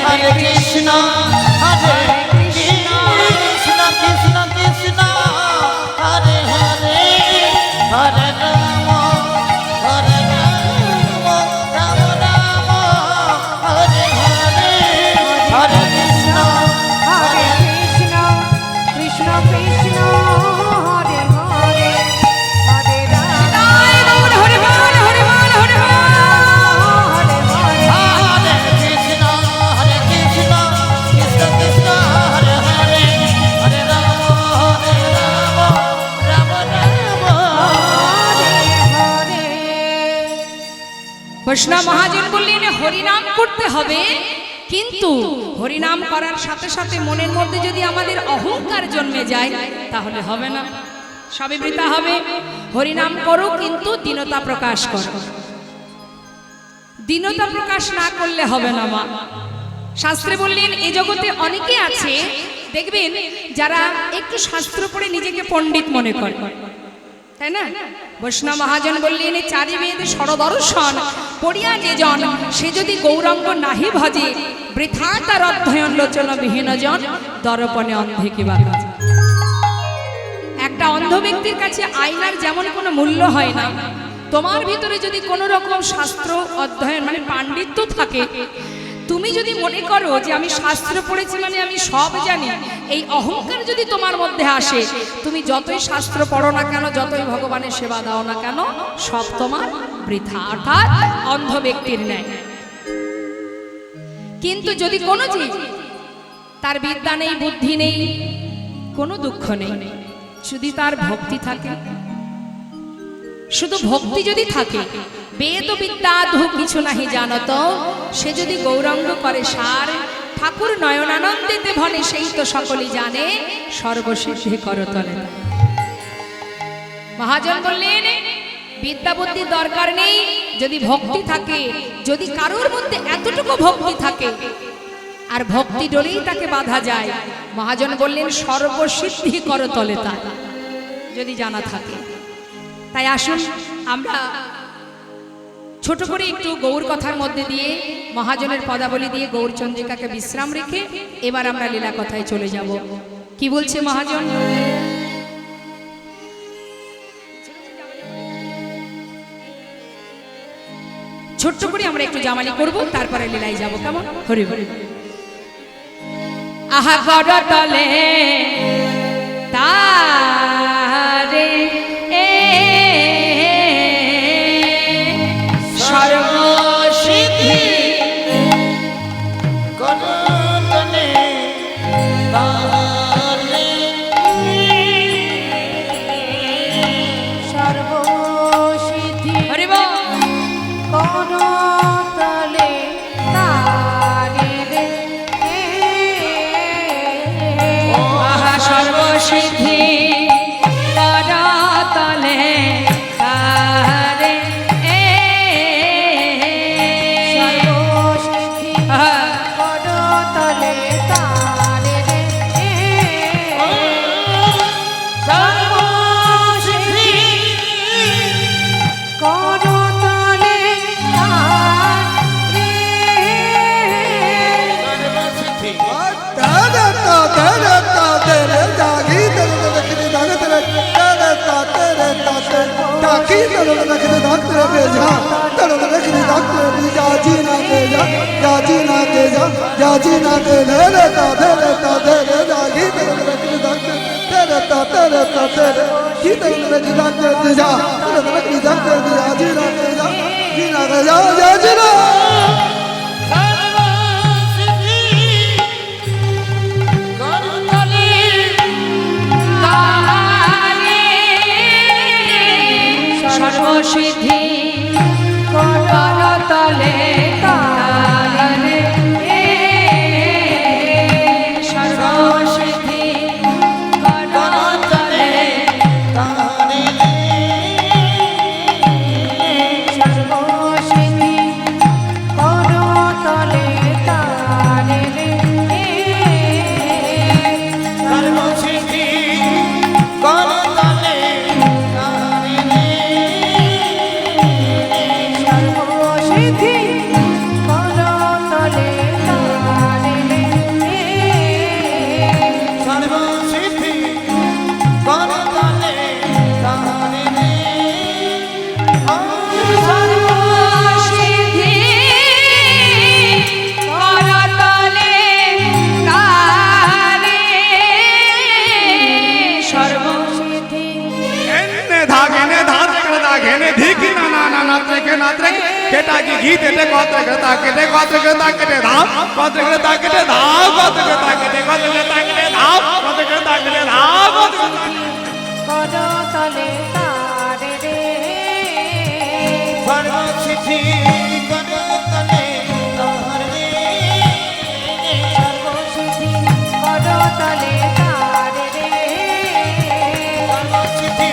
হরে কৃষ্ণ হরে কৃষ্ণ কৃষ্ণ কৃষ্ণ কৃষ্ণ হরে হরে, হরে রাম রাম রাম হরে হরে, হরে কৃষ্ণ কৃষ্ণ কৃষ্ণ হরে হরে, হরে রাম নিতাই গৌর হরিবল হরিবল হরিবল। হরে হরে, হরে কৃষ্ণ কৃষ্ণ কৃষ্ণ কৃষ্ণ হরে হরে, হরে রাম রাম রাম হরে হরে। বৈষ্ণব মহাজন বললেন হরিনাম করতে হবে, কিন্তু হরিনাম করার সাথে সাথে মনের মধ্যে যদি আমাদের অহংকার জন্মে যায় তাহলে হবে না, সবে বৃথা হবে। হরিনাম করো কিন্তু দীনতা প্রকাশ করো। দীনতা প্রকাশ না করলে হবে না মা। শাস্ত্রে বললেন এ জগতে অনেকে আছে দেখবেন যারা একটু শাস্ত্র পড়ে নিজেকে পণ্ডিত মনে করে, তাই না? বৈষ্ণব মহাজন বললেন চারি বেদ সরদর্শন পড়িয়া যে জন, সে যদি গৌরাঙ্গ নাহি ভজে, বৃথা তার অধ্যয়ন লোচন বিহীন জন, দর্পণে অন্ধে কিবা কাজ। একটা একটা অন্ধ ব্যক্তির কাছে আয়নার যেমন কোনো মূল্য হয় না, তোমার ভিতরে যদি কোনো রকম শাস্ত্র অধ্যয়ন মানে পাণ্ডিত্য থাকে, তুমি যদি মনে করো যে আমি শাস্ত্র পড়েছি মানে আমি সব জানি, এই অহংকার যদি তোমার মধ্যে আসে, তুমি যতই শাস্ত্র পড়ো না কেন, যতই ভগবানের সেবা দাও না কেন, সব তোমার বৃথা, অর্থাৎ অন্ধ ব্যক্তির ন্যায়। কিন্তু যদি কোনো জীব তার বিদ্যা নেই, বুদ্ধি নেই, কোনো দুঃখ নেই, যদি তার ভক্তি থাকে, শুধু ভক্তি যদি থাকে, বেদ বিদ্যা ধূপ কিছু নাহি জানত, সে যদি গৌরাঙ্গ করে সার, ঠাকুর নয়নানন্দেতে ভনে, সেই তো সকলেই জানে, সর্বসিদ্ধি করতলে। মহাজন বললেন বিদ্যা বুদ্ধির দরকার নেই, যদি ভক্তি থাকে, যদি কারোর মধ্যে এতটুকু ভক্তি থাকে আর ভক্তি ডলেই তাকে বাধা যায়, মহাজন বললেন সর্বসিদ্ধি করতলে তা, যদি জানা থাকে। তাই আসুন আমরা ছোট করে একটু গৌর কথার মধ্যে দিয়ে, মহাজনের পদাবলী দিয়ে গৌরচন্দ্রিকাকে বিশ্রাম রেখে এবার আমরা লীলা কথায় চলে যাব। কি বলছে মহাজন? ছোট্ট করে আমরা একটু জামালি করব, তারপরে লীলায় যাব, কেমন? হরি হরি। আহা করতলে তারে সর্বসিদ্ধি করতলে তারে, সর্বসিদ্ধি হরি বল। করতলে তারে রে, আহা সর্বসিদ্ধি করতলে তারে, সর্বসিদ্ধি করতলে তারে রে, সর্বসিদ্ধি করতলে তারে, সর্বসিদ্ধি সর্বসিদ্ধি করতলে তারে, সর্বসিদ্ধি করতলে সর্বসিদ্ধি করতলে তারে রে, সর্বসিদ্ধি করতলে সর্বসিদ্ধি করতলে তারে রে, সর্বসিদ্ধি করতলে তারে, সর্বসিদ্ধি করতলে তারে, সর্বসিদ্ধি এনে ধাগেনে ধাত্রে ধাগেনে ধিকি না না না নাত্রে নাত্রে কেটা কি গীতে তে কত্রে তাকেতে ধাম কত্রে তাকেতে ধাম কত্রে তাকেতে ধাম কত্রে তাকেতে ধাম করতলে তারে রে, সর্বসিদ্ধি করতলে তারে, সর্বসিদ্ধি করতলে তারে রে, সর্বসিদ্ধি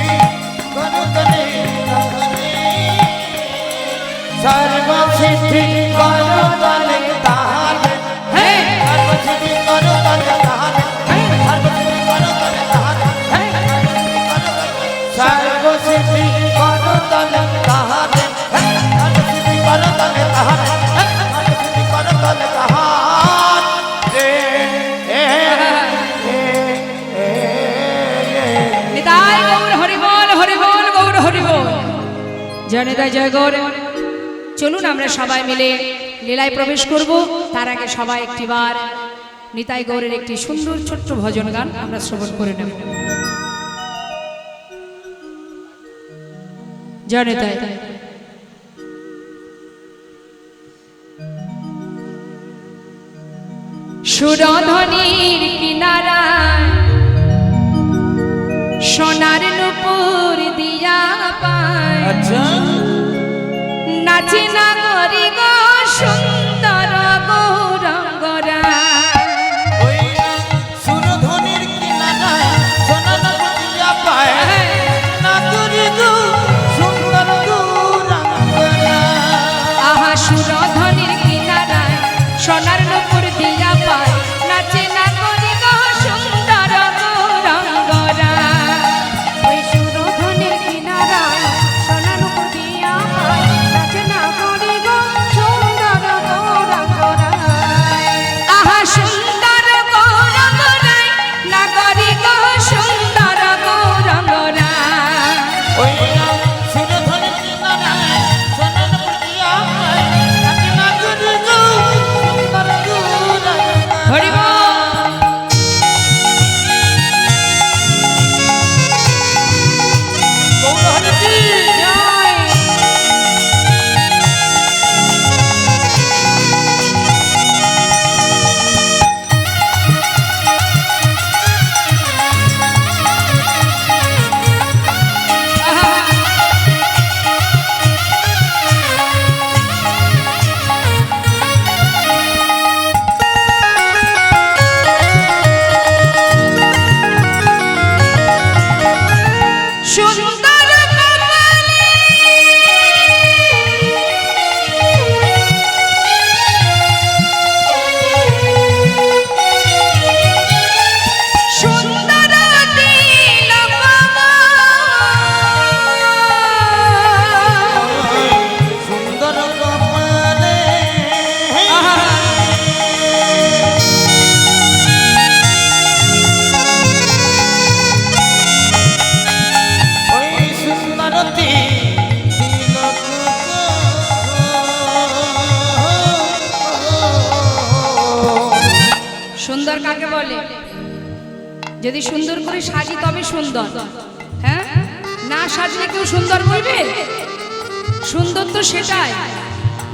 করতলে তারে, সর্বসিদ্ধি করতলে তারে, সর্বসিদ্ধি করতলে তারে, নিতাই গৌর হরিবল হরিবল গৌর হরিবল। জয় নিতাই জয় গৌর। চলুন আমরা সবাই মিলে লীলায় প্রবেশ করব। তার আগে সবাই একটিবার নিতাই গৌরের একটি সুন্দর ছোট্ট ভজন গান আমরা শ্রবণ করে নেব। জয় নিতাই। সুরধ্বনির কিনারায় সোনার নূপুর দিয়া পায়, আচ্ছা নাচে নাগরি গো সুন্দর গৌরঙ্গরা। ওই সুরধ্বনির কিনারায় সোনার নদিয়া পায়, নাগরি গো সুন্দর গৌরাঙ্গনা। আহা সুরধ্বনির কিনারায় সোনার নূপুর দিয়া পায়, নাচে নাগরি গো সুন্দর গৌরঙ্গরা। ওই সুরধনের কিনারায় সোনার নূপুর দিয়া পায়, নাচে নাগরি গো সুন্দর গৌরাঙ্গরায়। আহা সুন্দর গৌরঙ্গরায়, নাগরি গো সুন্দর গৌরঙ্গরা। ওই সুরধ্বনির কিনারায় সোনার নদিয়া পায়, নাগরি গো সুন্দর গৌরাঙ্গনা। হরিবল। গৌর হরি কি জয়। সুন্দর কপালে সুন্দর তিলক সুন্দর কপালে ওই সুন্দরতি তিলক সুন্দর কাকে বলে? যদি সুন্দর করে সাজি তবে সুন্দর, হ্যাঁ? না সাজলে কেউ সুন্দর বলবে? সুন্দর তো সেটাই,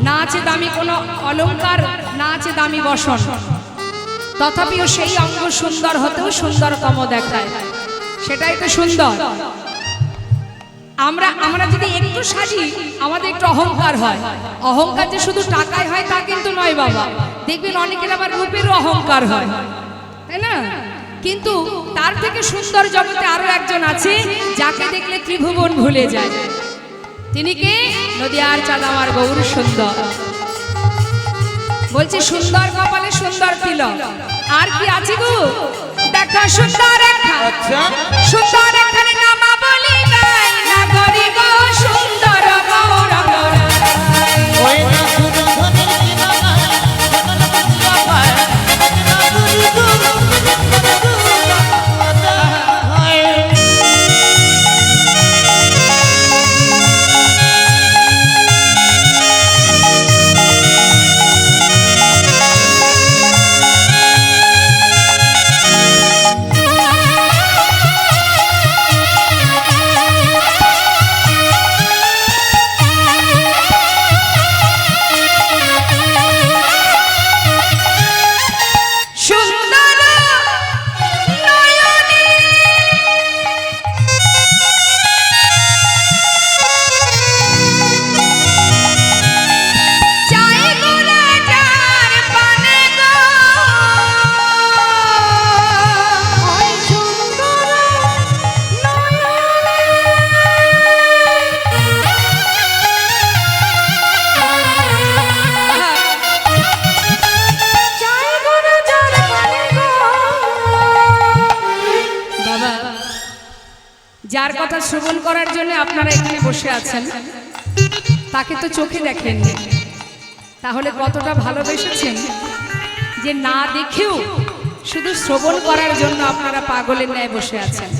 না আছে দামি কোনো অলংকার, না আছে দামি বসন, তথাপিও সেই অঙ্গ সুন্দর হতেও সুন্দরতম দেখায়, সেটাই তো সুন্দর। আমরা আমরা যদি একটু সাজি আমাদের একটু অহংকার হয়। অহংকার যে শুধু টাকায় হয় তা কিন্তু নয় বাবা। দেখবেন অনেকের আবার রূপেরও অহংকার হয়, তাই না? কিন্তু তার থেকে সুন্দর জগতে আরো একজন আছে যাকে দেখলে ত্রিভুবন ভুলে যায়। তিনি কে? নদিয়ার চাঁদ আমার গৌর সুন্দর। বলছে সুন্দর কপালে সুন্দর তিলক, আর কি আছে গো? দেখো সুন্দর একটা, আচ্ছা সুন্দর এখানে নামা বলি গাই, নাগরি গো সুন্দর গৌরঙ্গরা। ওই না সুরধ্বনির কিনারায় সোনার নদিয়া পায়, নাগরি গো সুন্দর গৌরাঙ্গনা। সুন্দর নয়নে চাই গোরা যার পানে গো, ওই সুন্দর চাই গোরা যার পানে গো। বাবা, যার কথা শ্রবণ করার জন্য আপনারা এখানে বসে আছেন তাকে তো চোখে দেখেননি, তাহলে কতটা ভালোবেসেছেন যে না দেখেও শুধু শ্রবণ করার জন্য আপনারা পাগলের ন্যায় বসে আছেন।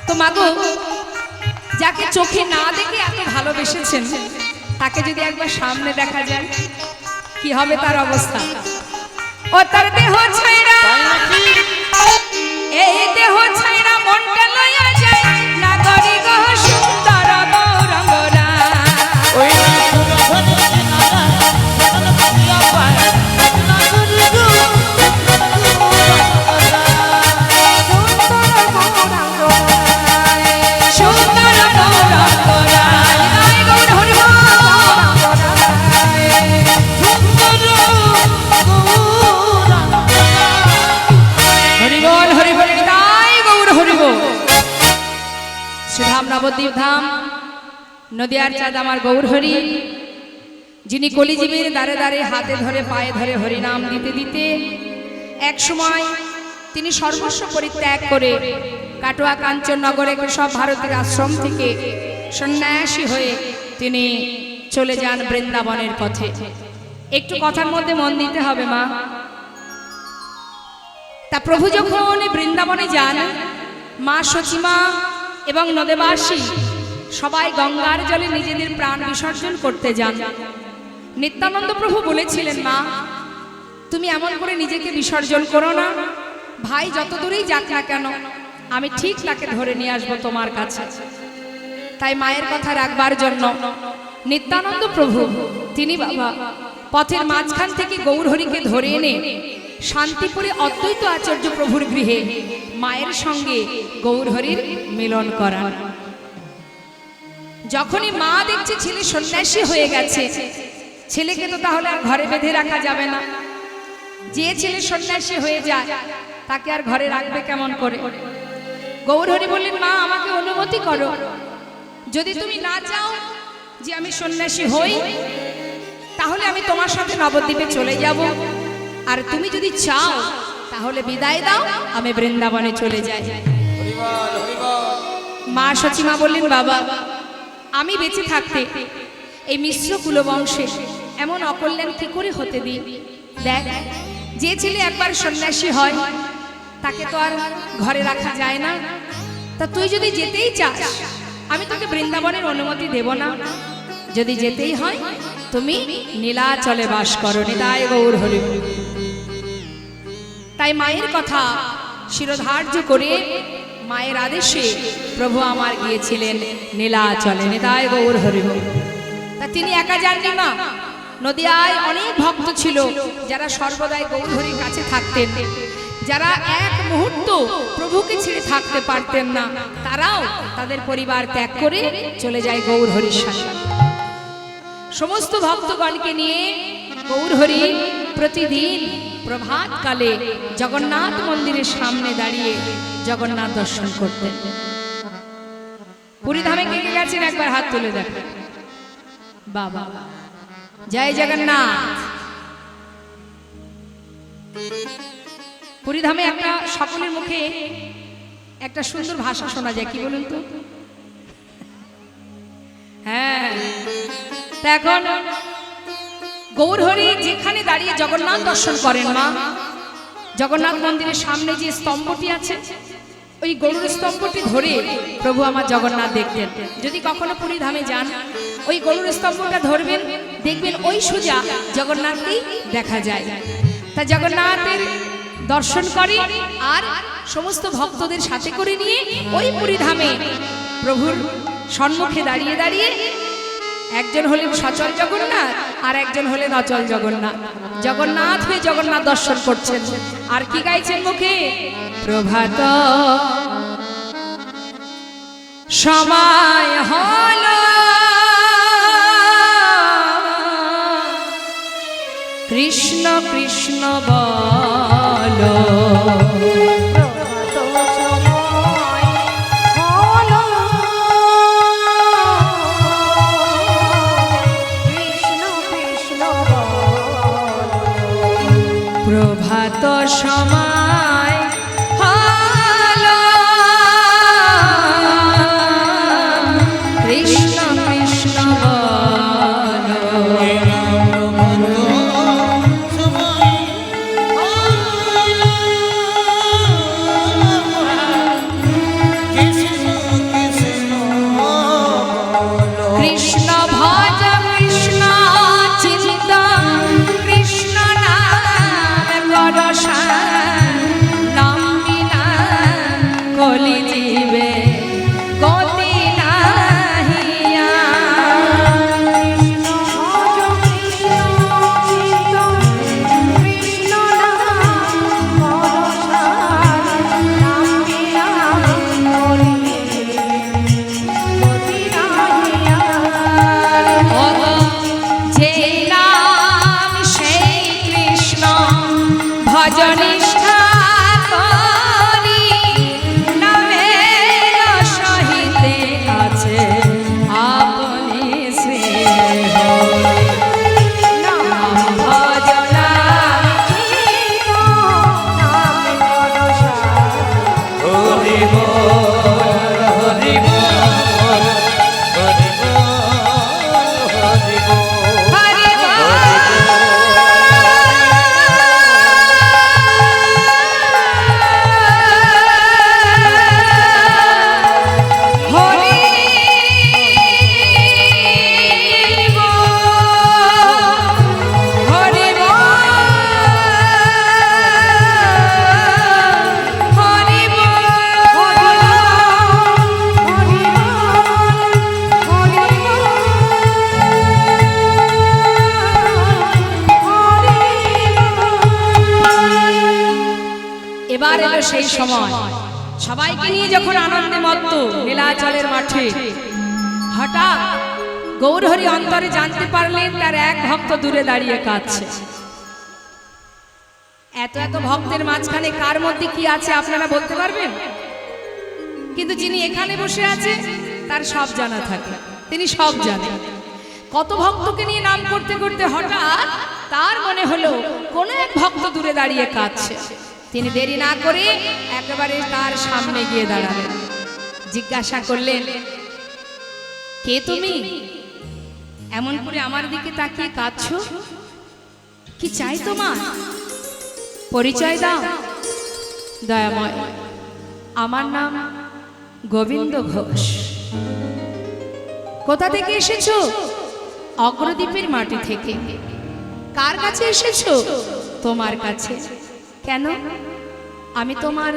তো মাগো, যাকে চোখে না দেখে এত ভালোবেসেছেন, তাকে যদি একবার সামনে দেখা যায়, কি হবে তার অবস্থা? ও তার দেহ ছাইরা, এই দেহ ছাইরা মনটা লইয়া যায়, নাগরি গো সুন্দর গৌরাঙ্গরা। ওই না সুরধনের কিনারায় সোনার নদিয়া পায়, না গুরু গো সুন্দর গৌরাঙ্গরা, জয় গৌর হরি বল। হরি বল, হরি বল, জয় গৌর হরি বল। শ্রীধাম নবদ্বীপ ধাম নদিয়ার চাঁদ আমার গৌর হরি, যিনি কলিজীবীর দ্বারে দ্বারে হাতে ধরে পায়ে ধরে হরিনাম দিতে দিতে এক সময় তিনি সর্বস্ব পরিত্যাগ করে কাটোয়া কাঞ্চন নগরে সব ভারতের আশ্রম থেকে সন্ন্যাসী হয়ে তিনি চলে যান বৃন্দাবনের পথে। একটু কথার মধ্যে মন দিতে হবে মা। তা প্রভু যখন বৃন্দাবনে যান, মা সচিমা এবং নদেবাসী সবাই গঙ্গার জলে নিজেদের প্রাণ বিসর্জন করতে যান। নিত্যানন্দ প্রভু বলেছিলেন, মা তুমি এমন করে নিজেকে বিসর্জন করো না, ভাই যত দূরেই যাক না কেন আমি ঠিক তাকে ধরে নিয়ে আসবো তোমার কাছে। তাই মায়ের কথা রাখবার জন্য নিত্যানন্দ প্রভু তিনি বাবা পথের মাঝখান থেকে গৌরহরিকে ধরে এনে শান্তিপুরে অদ্বৈত আচার্য প্রভুর গৃহে মায়ের সঙ্গে গৌরহরির মিলন করান। যখনই মা দেখছে ছেলে সন্ন্যাসী হয়ে গেছে, ছেলেকে তো তাহলে আর ঘরে বেঁধে রাখা যাবে না। যে ছেলে সন্ন্যাসী হয়ে যায় তাকে আর ঘরে রাখবে কেমন করে? গৌরহরি বললেন, মা আমাকে অনুমতি করো, যদি তুমি না চাও যে আমি সন্ন্যাসী হই তাহলে আমি তোমার সাথে নবদ্বীপে চলে যাব, আর তুমি যদি চাও তাহলে বিদায় দাও, আমি বৃন্দাবনে চলে যাই। মা সচিমা বললেন, বাবা আমি বেঁচে থাকতে এই মিশ্র কুলবংশে এমন অকল্যাণ কি করে হতে দিই? দেখ, যে ছেলে একবার সন্ন্যাসী হয় তাকে তো আর ঘরে রাখা যায় না। তা তুই যদি যেতেই চাস আমি তোকে বৃন্দাবনের অনুমতি দেব না। যদি যেতেই হয় তুমি নীলাচলে বাস করো, নিতাই গৌর হরি। তাই মায়ের কথা শিরোধার্য করে মায়ের আদেশে প্রভু আমার গিয়েছিলেন নীলাচলে, নিতাই গৌর হরি। তা তিনি একা যাননি মা, নদিয়ায় অনেক ভক্ত ছিল যারা সর্বদাই গৌরহরির কাছে থাকতেন, যারা এক মুহূর্ত প্রভুকে ছেড়ে থাকতে পারতেন না, তারাও তাদের পরিবার ত্যাগ করে চলে যায় গৌরহরির সাথে। সমস্ত ভক্তগণকে নিয়ে গৌরহরি প্রতিদিন প্রভাতকালে জগন্নাথ মন্দিরের সামনে দাঁড়িয়ে জগন্নাথ দর্শন করতেন। পুরীধামে কে কে গেছেন একবার হাত তুলে দেখেন। বাবা জয় জগন্নাথ। পুরীধামে একটা সকলের মুখে একটা সুন্দর ভাষা শোনা যায়, কি বলুন তো? হ্যাঁ, তা এখন গৌরহরি যেখানে দাঁড়িয়ে জগন্নাথ দর্শন করেন মা, জগন্নাথ মন্দিরের সামনে যে স্তম্ভটি আছে ওই গরুর স্তম্ভটি ধরে প্রভু আমার জগন্নাথ দেখতেন। যদি কখনো পুরীধামে যান ওই গরুর স্তম্ভটা ধরবেন, দেখবেন ওই সোজা জগন্নাথকেই দেখা যায়। তা জগন্নাথের দর্শন করে আর সমস্ত ভক্তদের সাথে করে নিয়ে ওই পুরীধামে প্রভুর সম্মুখে দাঁড়িয়ে দাঁড়িয়ে একজন হলেন সচল জগন্নাথ আর একজন হলেন অচল জগন্নাথ। জগন্নাথ হয়ে জগন্নাথ দর্শন করছেন আর কি গাইছেন মুখে? প্রভাত সময় হলো কৃষ্ণ কৃষ্ণ বলো, প্রভাত সময় হলো কৃষ্ণ কৃষ্ণ বলো, কলি জীবে গতি নাহিয়া যে নাম সেই কৃষ্ণ ভজনিষ্ঠা করি নামের সহিতে আছে আপনি শ্রী হরি নাম ভজনা হরি বল হরি বল হরি বল হরি বল হরি হরি হরি হরি এবার এলো সেই সময় সবাইকে নিয়ে যখন আনন্দে মত্ত নীলাচলের মাঠে হঠাৎ গৌরহরি অন্তরে জানতে পারলেন তার এক ভক্ত দূরে দাঁড়িয়ে কাঁদছে। এত এত ভক্তের মাঝখানে কার মধ্যে কি আছে আপনারা বলতে পারবেন? কিন্তু যিনি এখানে বসে আছে তার সব জানা থাকে, তিনি সব জানেন। কত ভক্তকে নিয়ে নাম করতে করতে হঠাৎ তার মনে হলো কোন এক ভক্ত দূরে দাঁড়িয়ে কাঁদছে। তিনি দেরি না করে একেবারে তার সামনে গিয়ে দাঁড়ালেন, জিজ্ঞাসা করলেন, কে তুমি? এমন করে আমার দিকে তাকিয়ে কাঁদছো, কি চাই তোমার? পরিচয় দাও। দয়াময়, আমার নাম গোবিন্দ ঘোষ। কোথা থেকে এসেছো? অগ্রদ্বীপের মাটি থেকে। কার কাছে এসেছো? তোমার কাছে। কেন? আমি তোমার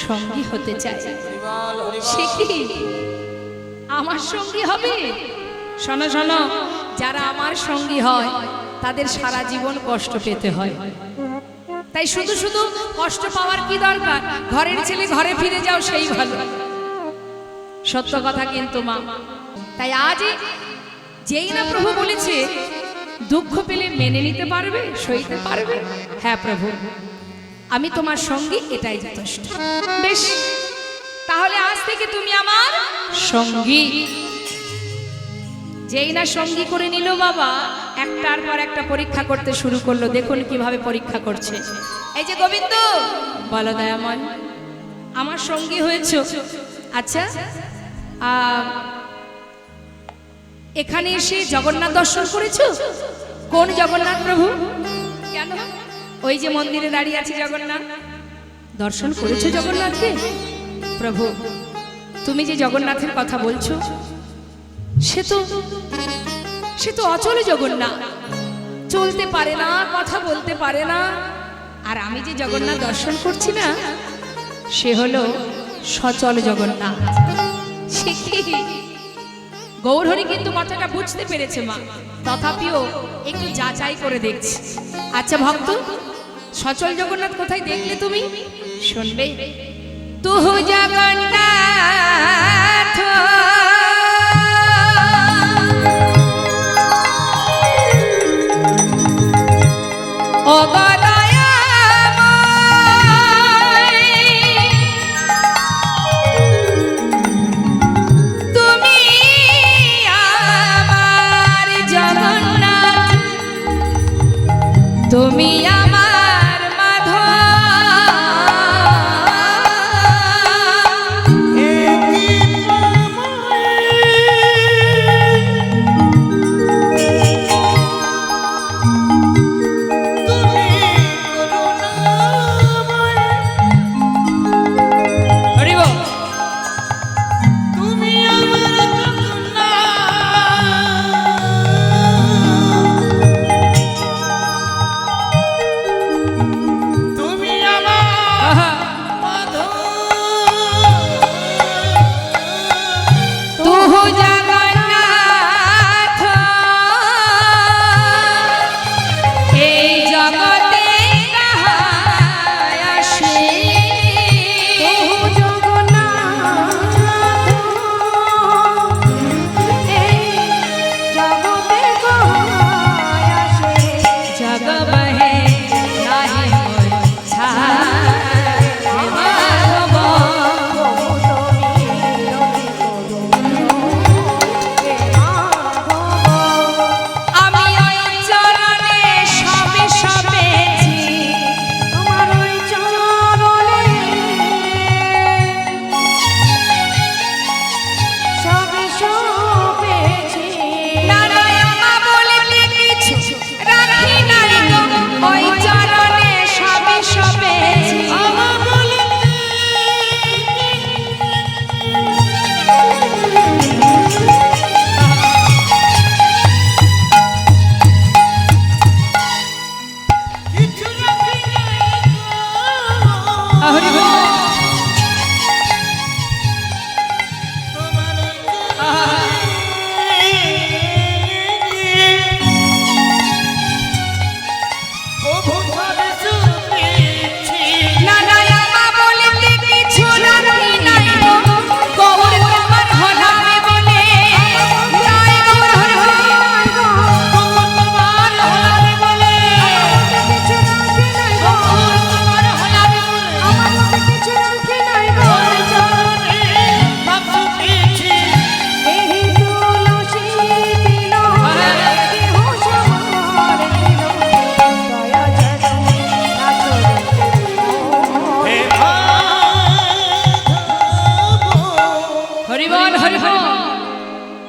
সঙ্গী হতে চাই। সে কি আমার সঙ্গী হবে? শোনো শোনো, যারা আমার সঙ্গী হয় তাদের সারা জীবন কষ্ট পেতে হয়। তাই শুধু শুধু কষ্ট পাওয়ার কি দরকার? ঘরের ছেলে ঘরে ফিরে যাও, সেই ভালো। সত্য কথা কিন্তু মা। তাই আজ যেই না প্রভু বলেছে দুঃখ পেলে মেনে নিতে পারবে, সইতে পারবে, হ্যাঁ প্রভু আমি তোমার সঙ্গী, এটাই যথেষ্ট। বেশ, তাহলে আজ থেকে তুমি আমার সঙ্গী। যেই না সঙ্গী করে নিল বাবা, একটার পর একটা পরীক্ষা করতে শুরু করলো। দেখুন কিভাবে পরীক্ষা করছে। এই যে গোবিন্দ, বলো দয়াময়, আমার সঙ্গী হয়েছ। আচ্ছা, এখানে এসে জগন্নাথ দর্শন করেছো? কোন জগন্নাথ প্রভু? কেন? ওই যে মন্দিরে দাঁড়িয়ে আছে জগন্নাথ। দর্শন করেছো জগন্নাথকে? প্রভু, তুমি যে জগন্নাথের কথা বলছো সে তো অচল জগন্নাথ, চলতে পারে না, কথা বলতে পারে না। আর আমি যে জগন্নাথ দর্শন করছি না, সে হলো সচল জগন্নাথ। সে কি? গৌরহরি কিন্তু কথাটা বুঝতে পেরেছে মা, তথাপিও একটু যাচাই করে দেখছি। আচ্ছা ভক্ত, সচল জগন্নাথ কোথায় দেখলে তুমি? শুনবে, তুহু জগন্নাথ ও গদয়াময়, তুমি আমার জগন্নাথ, তুমি আমার মাধব।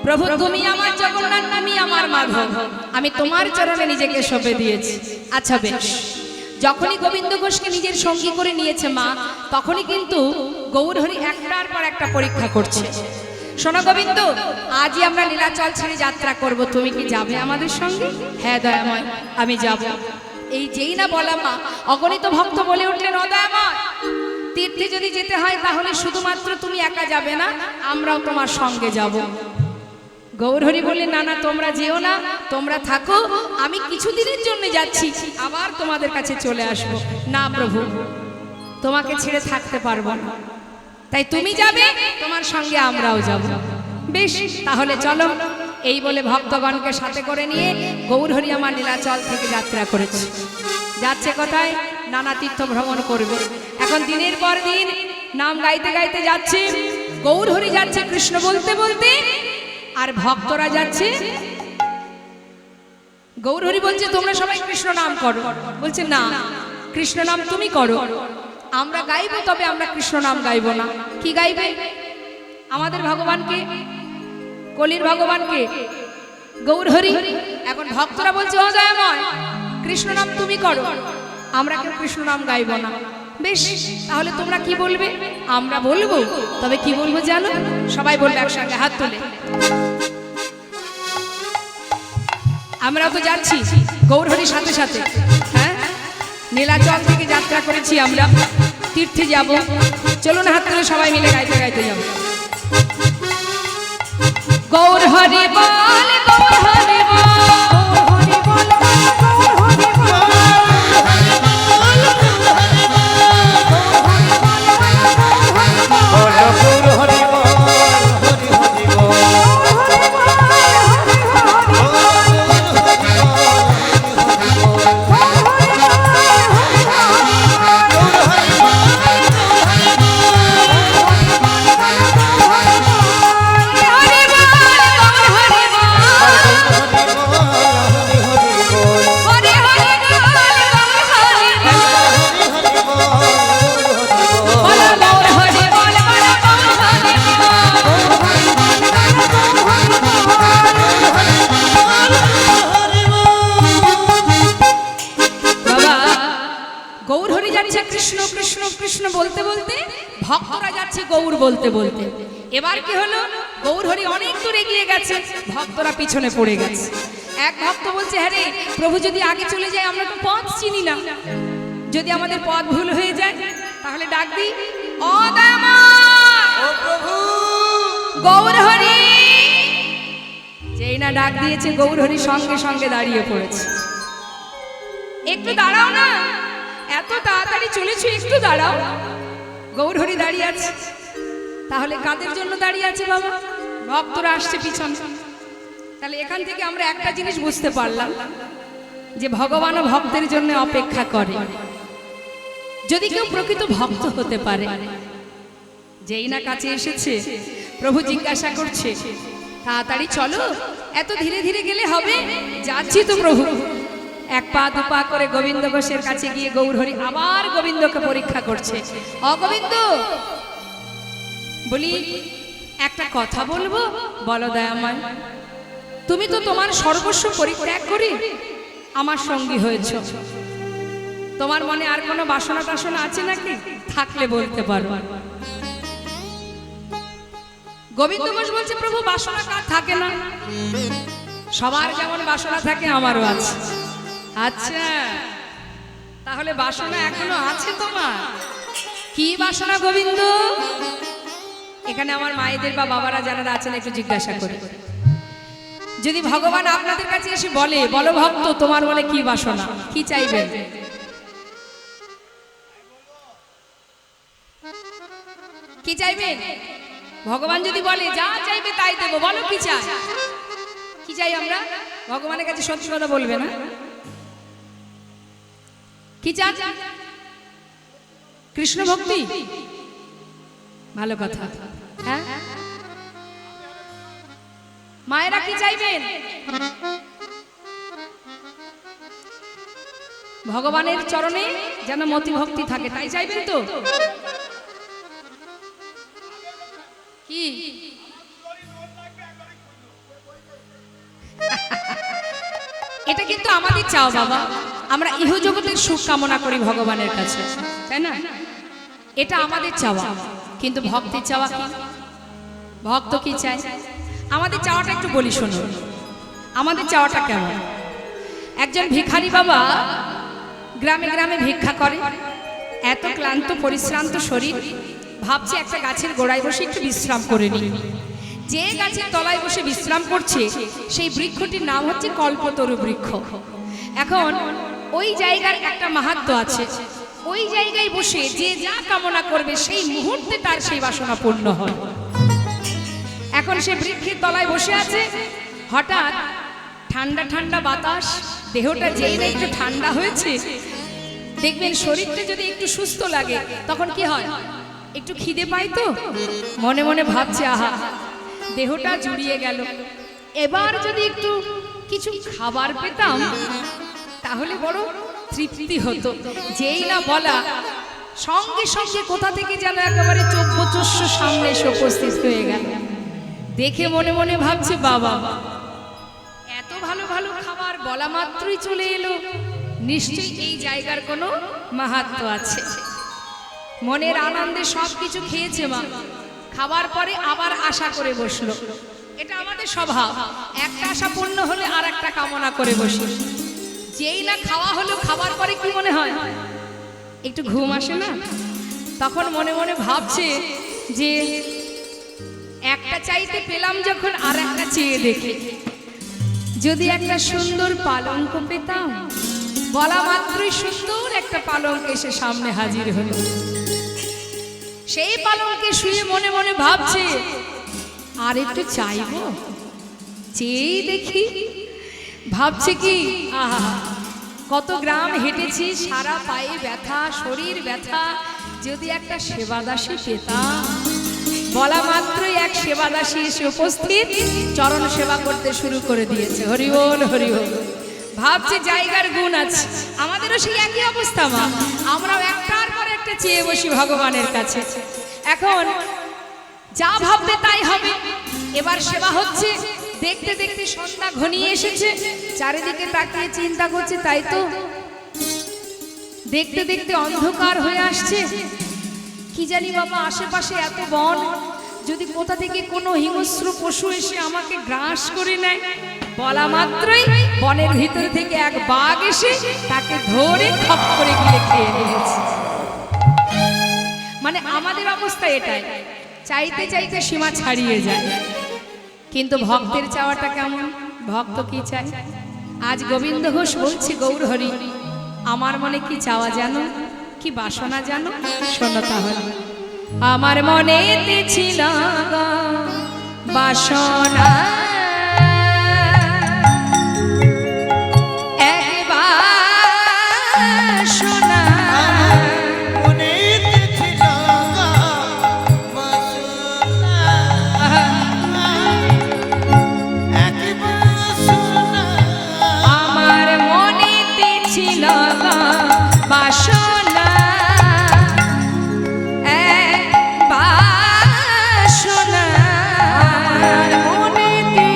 প্রভু তুমি আমার জগন্নাথ, তুমি আমার মাধব, আমি তোমার চরণে নিজেকে সঁপে দিয়েছি। আচ্ছা বেশ, যখনই গোবিন্দ ঘোষকে নিজের সঙ্গী করে নিয়েছে মা, তখনই কিন্তু গৌরহরি একটার পর একটা পরীক্ষা করছে। শোনো গোবিন্দ, আজই আমরা নীলাচল ছেড়ে যাত্রা করব, তুমি কি যাবে আমাদের সঙ্গে? হ্যাঁ দয়াময়, আমি যাব। এই যেই না বলা মা, অগণিত ভক্ত বলে উঠলেন, ও দয়াময়, তীর্থে যদি যেতে হয় তাহলে শুধুমাত্র তুমি একা যাবে না, আমরাও তোমার সঙ্গে যাব। গৌরহরি বললেন, না না, তোমরা যেও না, তোমরা থাকো, আমি কিছুদিনের জন্য যাচ্ছি, আবার তোমাদের কাছে চলে আসব। না প্রভু, তোমাকে ছেড়ে থাকতে পারবো না, তাই তুমি যাবে, তোমার সঙ্গে আমরাও যাব। বেশ, তাহলে চলো। এই বলে ভক্তগণকে সাথে করে নিয়ে গৌরহরি আমার নীলাচল থেকে যাত্রা করেছে। যাচ্ছে কোথায়? নানা তীর্থ ভ্রমণ করবে। এখন দিনের পর দিন নাম গাইতে গাইতে যাচ্ছে। গৌরহরি যাচ্ছে কৃষ্ণ বলতে বলতে, আর ভক্তরা যাচ্ছে। গৌরহরি বলছে, তোমরা সবাই কৃষ্ণ নাম করো। বলছে, না, কৃষ্ণ নাম তুমি করো, আমরা গাইবো, তবে আমরা কৃষ্ণ নাম গাইবো না। কি গাইবে? আমাদের ভগবানকে, কলির ভগবানকে, গৌরহরি। এখন ভক্তরা বলছে, ও দয়াময়, কৃষ্ণ নাম তুমি করো, আমরা কেউ কৃষ্ণ নাম গাইবো না। বেশ, তাহলে তোমরা কি বলবে? আমরা বলবো, তবে কি বলবো জানো? সবাই বলবে একসঙ্গে, হাত তুলে। আমরা তো যাচ্ছি গৌরহরির সাথে সাথে, হ্যাঁ, নীলাচল থেকে যাত্রা করেছি, আমরা তীর্থে যাব। চলুন হাত তুলে সবাই মিলে গাইতে গাইতে যাব। গৌরহরি বল, গৌরহরি বল, বলতে বলতে ভক্তরা যাচ্ছে গৌর বলতে বলতে। এবার কি হলো? গৌরহরি অনেক দূর এগিয়ে গেছে, ভক্তরা পিছনে পড়ে গেছে। এক ভক্ত বলছে, হ্যাঁ রে প্রভু, যদি আগে চলে যায়, আমরা তো পথ চিনি না, যদি আমাদের পথ ভুল হয়ে যায় তাহলে ডাক দিই, ও দয়াময়, গৌরহরি। যেই না ডাক দিয়েছে, গৌরহরি সঙ্গে সঙ্গে দাঁড়িয়ে পড়েছে। একটু দাঁড়াও না, এত তাড়াতাড়ি চলেছো, একটু দাঁড়াও। গৌরহরি দাঁড়িয়ে আছে। তাহলে কাদের জন্য দাঁড়িয়ে আছে বাবা? ভক্তরা আসছে পিছনে। তাহলে এখান থেকে আমরা একটা জিনিস বুঝতে পারলাম, যে ভগবানও ভক্তের জন্য অপেক্ষা করে। যদি কেউ প্রকৃত ভক্ত হতে পারে, যেই না কাছে এসেছে, প্রভু জিজ্ঞাসা করছে, তাড়াতাড়ি চলো, এত ধীরে ধীরে গেলে হবে? যাচ্ছি তো প্রভু। এক পা দু পা করে গোবিন্দ ঘোষের কাছে গিয়ে গৌরহরি আবার গোবিন্দকে পরীক্ষা করছে। অগোবিন্দ, বলি একটা কথা বলবো? বলো দয়াময়। তুমি তো তোমার সর্বস্ব পরিত্যাগ করে আমার সঙ্গী হয়েছ, তোমার মনে আর কোনো বাসনা টাসনা আছে নাকি? থাকলে বলতে পারো। গোবিন্দ ঘোষ বলছে, প্রভু বাসনা কার থাকে না? সবার যেমন বাসনা থাকে, আমারও আছে। আচ্ছা, তাহলে বাসনা এখনো আছে তোমার? কি বাসনা গোবিন্দ? এখানে আমার মায়েদের বা বাবারা যারা আছেন একটু জিজ্ঞাসা করে, যদি ভগবান আপনাদের কাছে এসে বলে, বলো ভক্ত, তোমার বলে কি বাসনা, কি চাইবেন? কি চাইবেন? ভগবান যদি বলে যা চাইবে তাই দেবো, বলো কি চাই? কি চাই আমরা? ভগবানের কাছে সত্যি কথা বলবে না? কি চান? কৃষ্ণ ভক্তি, ভালো কথা। হ্যাঁ, মায়েরা কি চাইবেন? ভগবানের চরণে যেন মতি ভক্তি থাকে, তাই চাইবেন তো? কি এটা কিন্তু আমাদের চাও বাবা, আমরা ইহজগতের সুখ কামনা করি ভগবানের কাছে, তাই না? এটা আমাদের চাওয়া, কিন্তু ভক্তের চাওয়া কি? ভক্ত কি চায়? আমাদের চাওয়াটা একটু বলি শোনো, আমাদের চাওয়াটা কেমন? একজন ভিখারি বাবা গ্রামে গ্রামে ভিক্ষা করে, এত ক্লান্ত পরিশ্রান্ত শরীর, ভাবছে একটা গাছের গোড়ায় বসে একটু বিশ্রাম করে নি। যে গাছের তলায় বসে বিশ্রাম করছে সেই বৃক্ষটির নাম হচ্ছে কল্পতরু বৃক্ষ। এখন ওই জায়গার একটা মাহাত্ম্য আছে, ওই জায়গায় বসে যে যা কামনা করবে সেই মুহূর্তে তার সেই বাসনা পূর্ণ হয়। এখন সে বৃক্ষের তলায় বসে আছে, হঠাৎ ঠান্ডা ঠান্ডা বাতাস, দেহটা যেই না একটু ঠান্ডা হয়েছে, দেখবেন শরীরটা যদি একটু সুস্থ লাগে তখন কি হয়, একটু খিদে পায়, তো মনে মনে ভাবছে আহা দেহটা জুড়িয়ে গেল, এবার যদি একটু কিছু খাবার পেতাম তাহলে বড় তৃপ্তি হতো। যেই না বলা সঙ্গে সঙ্গে কোথা থেকে যেন একেবারে চোখ সামনে এসে উপস্থিত হয়ে গেল। দেখে মনে মনে ভাবছে বাবা এত ভালো ভালো খাবার বলা মাত্রই চলে এলো, নিশ্চয়ই এই জায়গার কোনো মাহাত্ম্য আছে। মনের আনন্দে সব কিছু খেয়েছে মা, খাবার পরে আবার আশা করে বসলো। এটা আমাদের স্বভাব, একটা আশা পূর্ণ হলে আর একটা কামনা করে বসি। যেই না খাওয়া হলো, খাবার পরে কি মনে হয়, একটু ঘুম আসে না? তখন মনে মনে ভাবছে যে একটা চাইতে পেলাম যখন আর একটা চেয়ে দেখি, যদি একটা সুন্দর পালঙ্ক পেতাম। বলা মাত্রই সুন্দর একটা পালঙ্ক এসে সামনে হাজির হলো। সেই পালঙ্কে শুয়ে মনে মনে ভাবছে আর একটু চাইবো, চেয়েই দেখি। ভাবছে কি আহা কত গ্রাম হেঁটেছি, সারা পায়ে ব্যথা, শরীর ব্যথা, যদি একটা সেবাদাসী পেতাম। বলা মাত্রই এক সেবাদাসী এসে উপস্থিত, চরণ সেবা করতে শুরু করে দিয়েছে। হরি বল হরি বল। ভাবছে জায়গার গুণ আছে, আমাদেরও সেই একই অবস্থা মা, আমরাও একটার পর একটা চেয়ে বসি ভগবানের কাছে। এখন যা ভাববে তাই হবে। এবার সেবা হচ্ছে, দেখতে দেখতে সন্ধ্যা ঘনিয়ে এসেছে, চারিদিকে তাকিয়ে চিন্তা করছে, তাই তো দেখতে দেখতে অন্ধকার হয়ে আসছে। কি জানি বাবা আশেপাশে এত বন, যদি কোথা থেকে কোনো হিংস্র পশু এসে আমাকে গ্রাস করে নেয়। বলা মাত্রই বনের ভিতর থেকে এক বাঘ এসে তাকে ধরে খপ করে গিয়ে খেয়ে নিয়েছে। মানে আমাদের অবস্থা এটাই, চাইতে চাইতে সীমা ছাড়িয়ে যায়। কিন্তু ভক্তের চাওয়াটা কেমন? ভক্ত কি চায়? আজ গোবিন্দ ঘোষ বলছে গৌর হরি, আমার মনে কি চাওয়া জানো, কি বাসনা জানো? শোনো তাহলে। আমার মনেতে ছিল বাসনা, মনেতে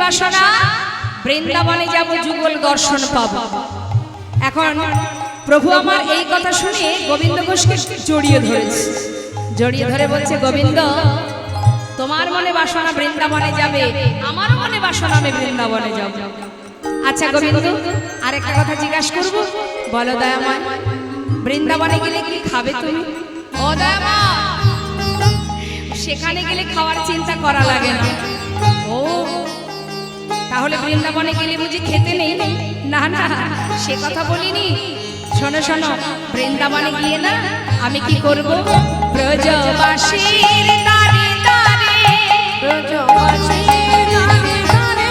বাসনা? বৃন্দাবনে যাব, যুগল দর্শন পাব। এখন প্রভু আমার এই কথা শুনে গোবিন্দ ঘোষকে জড়িয়ে ধরেছে, জড়িয়ে ধরে বলছে, গোবিন্দ তোমার মনে বাসনা বৃন্দাবনে যাবে, আমারও মনে বাসনা আমি বৃন্দাবনে যাব। আচ্ছা গোবিন্দ, আরেকটা কথা জিজ্ঞাসা করব, বলো দয়াময়, বৃন্দাবনে গেলে কি খাবে তুমি? ও দয়াময়, সেখানে গেলে খাওয়ার চিন্তা করা লাগে না। ও তাহলে বৃন্দাবনে গেলে বুঝি খেতে নেই? না না, সে কথা বলিনি। শোনো শোনো, বৃন্দাবনে গিয়ে না আমি কি করব? ব্রজবাসীর দ্বারে দ্বারে, ব্রজবাসীর দ্বারে দ্বারে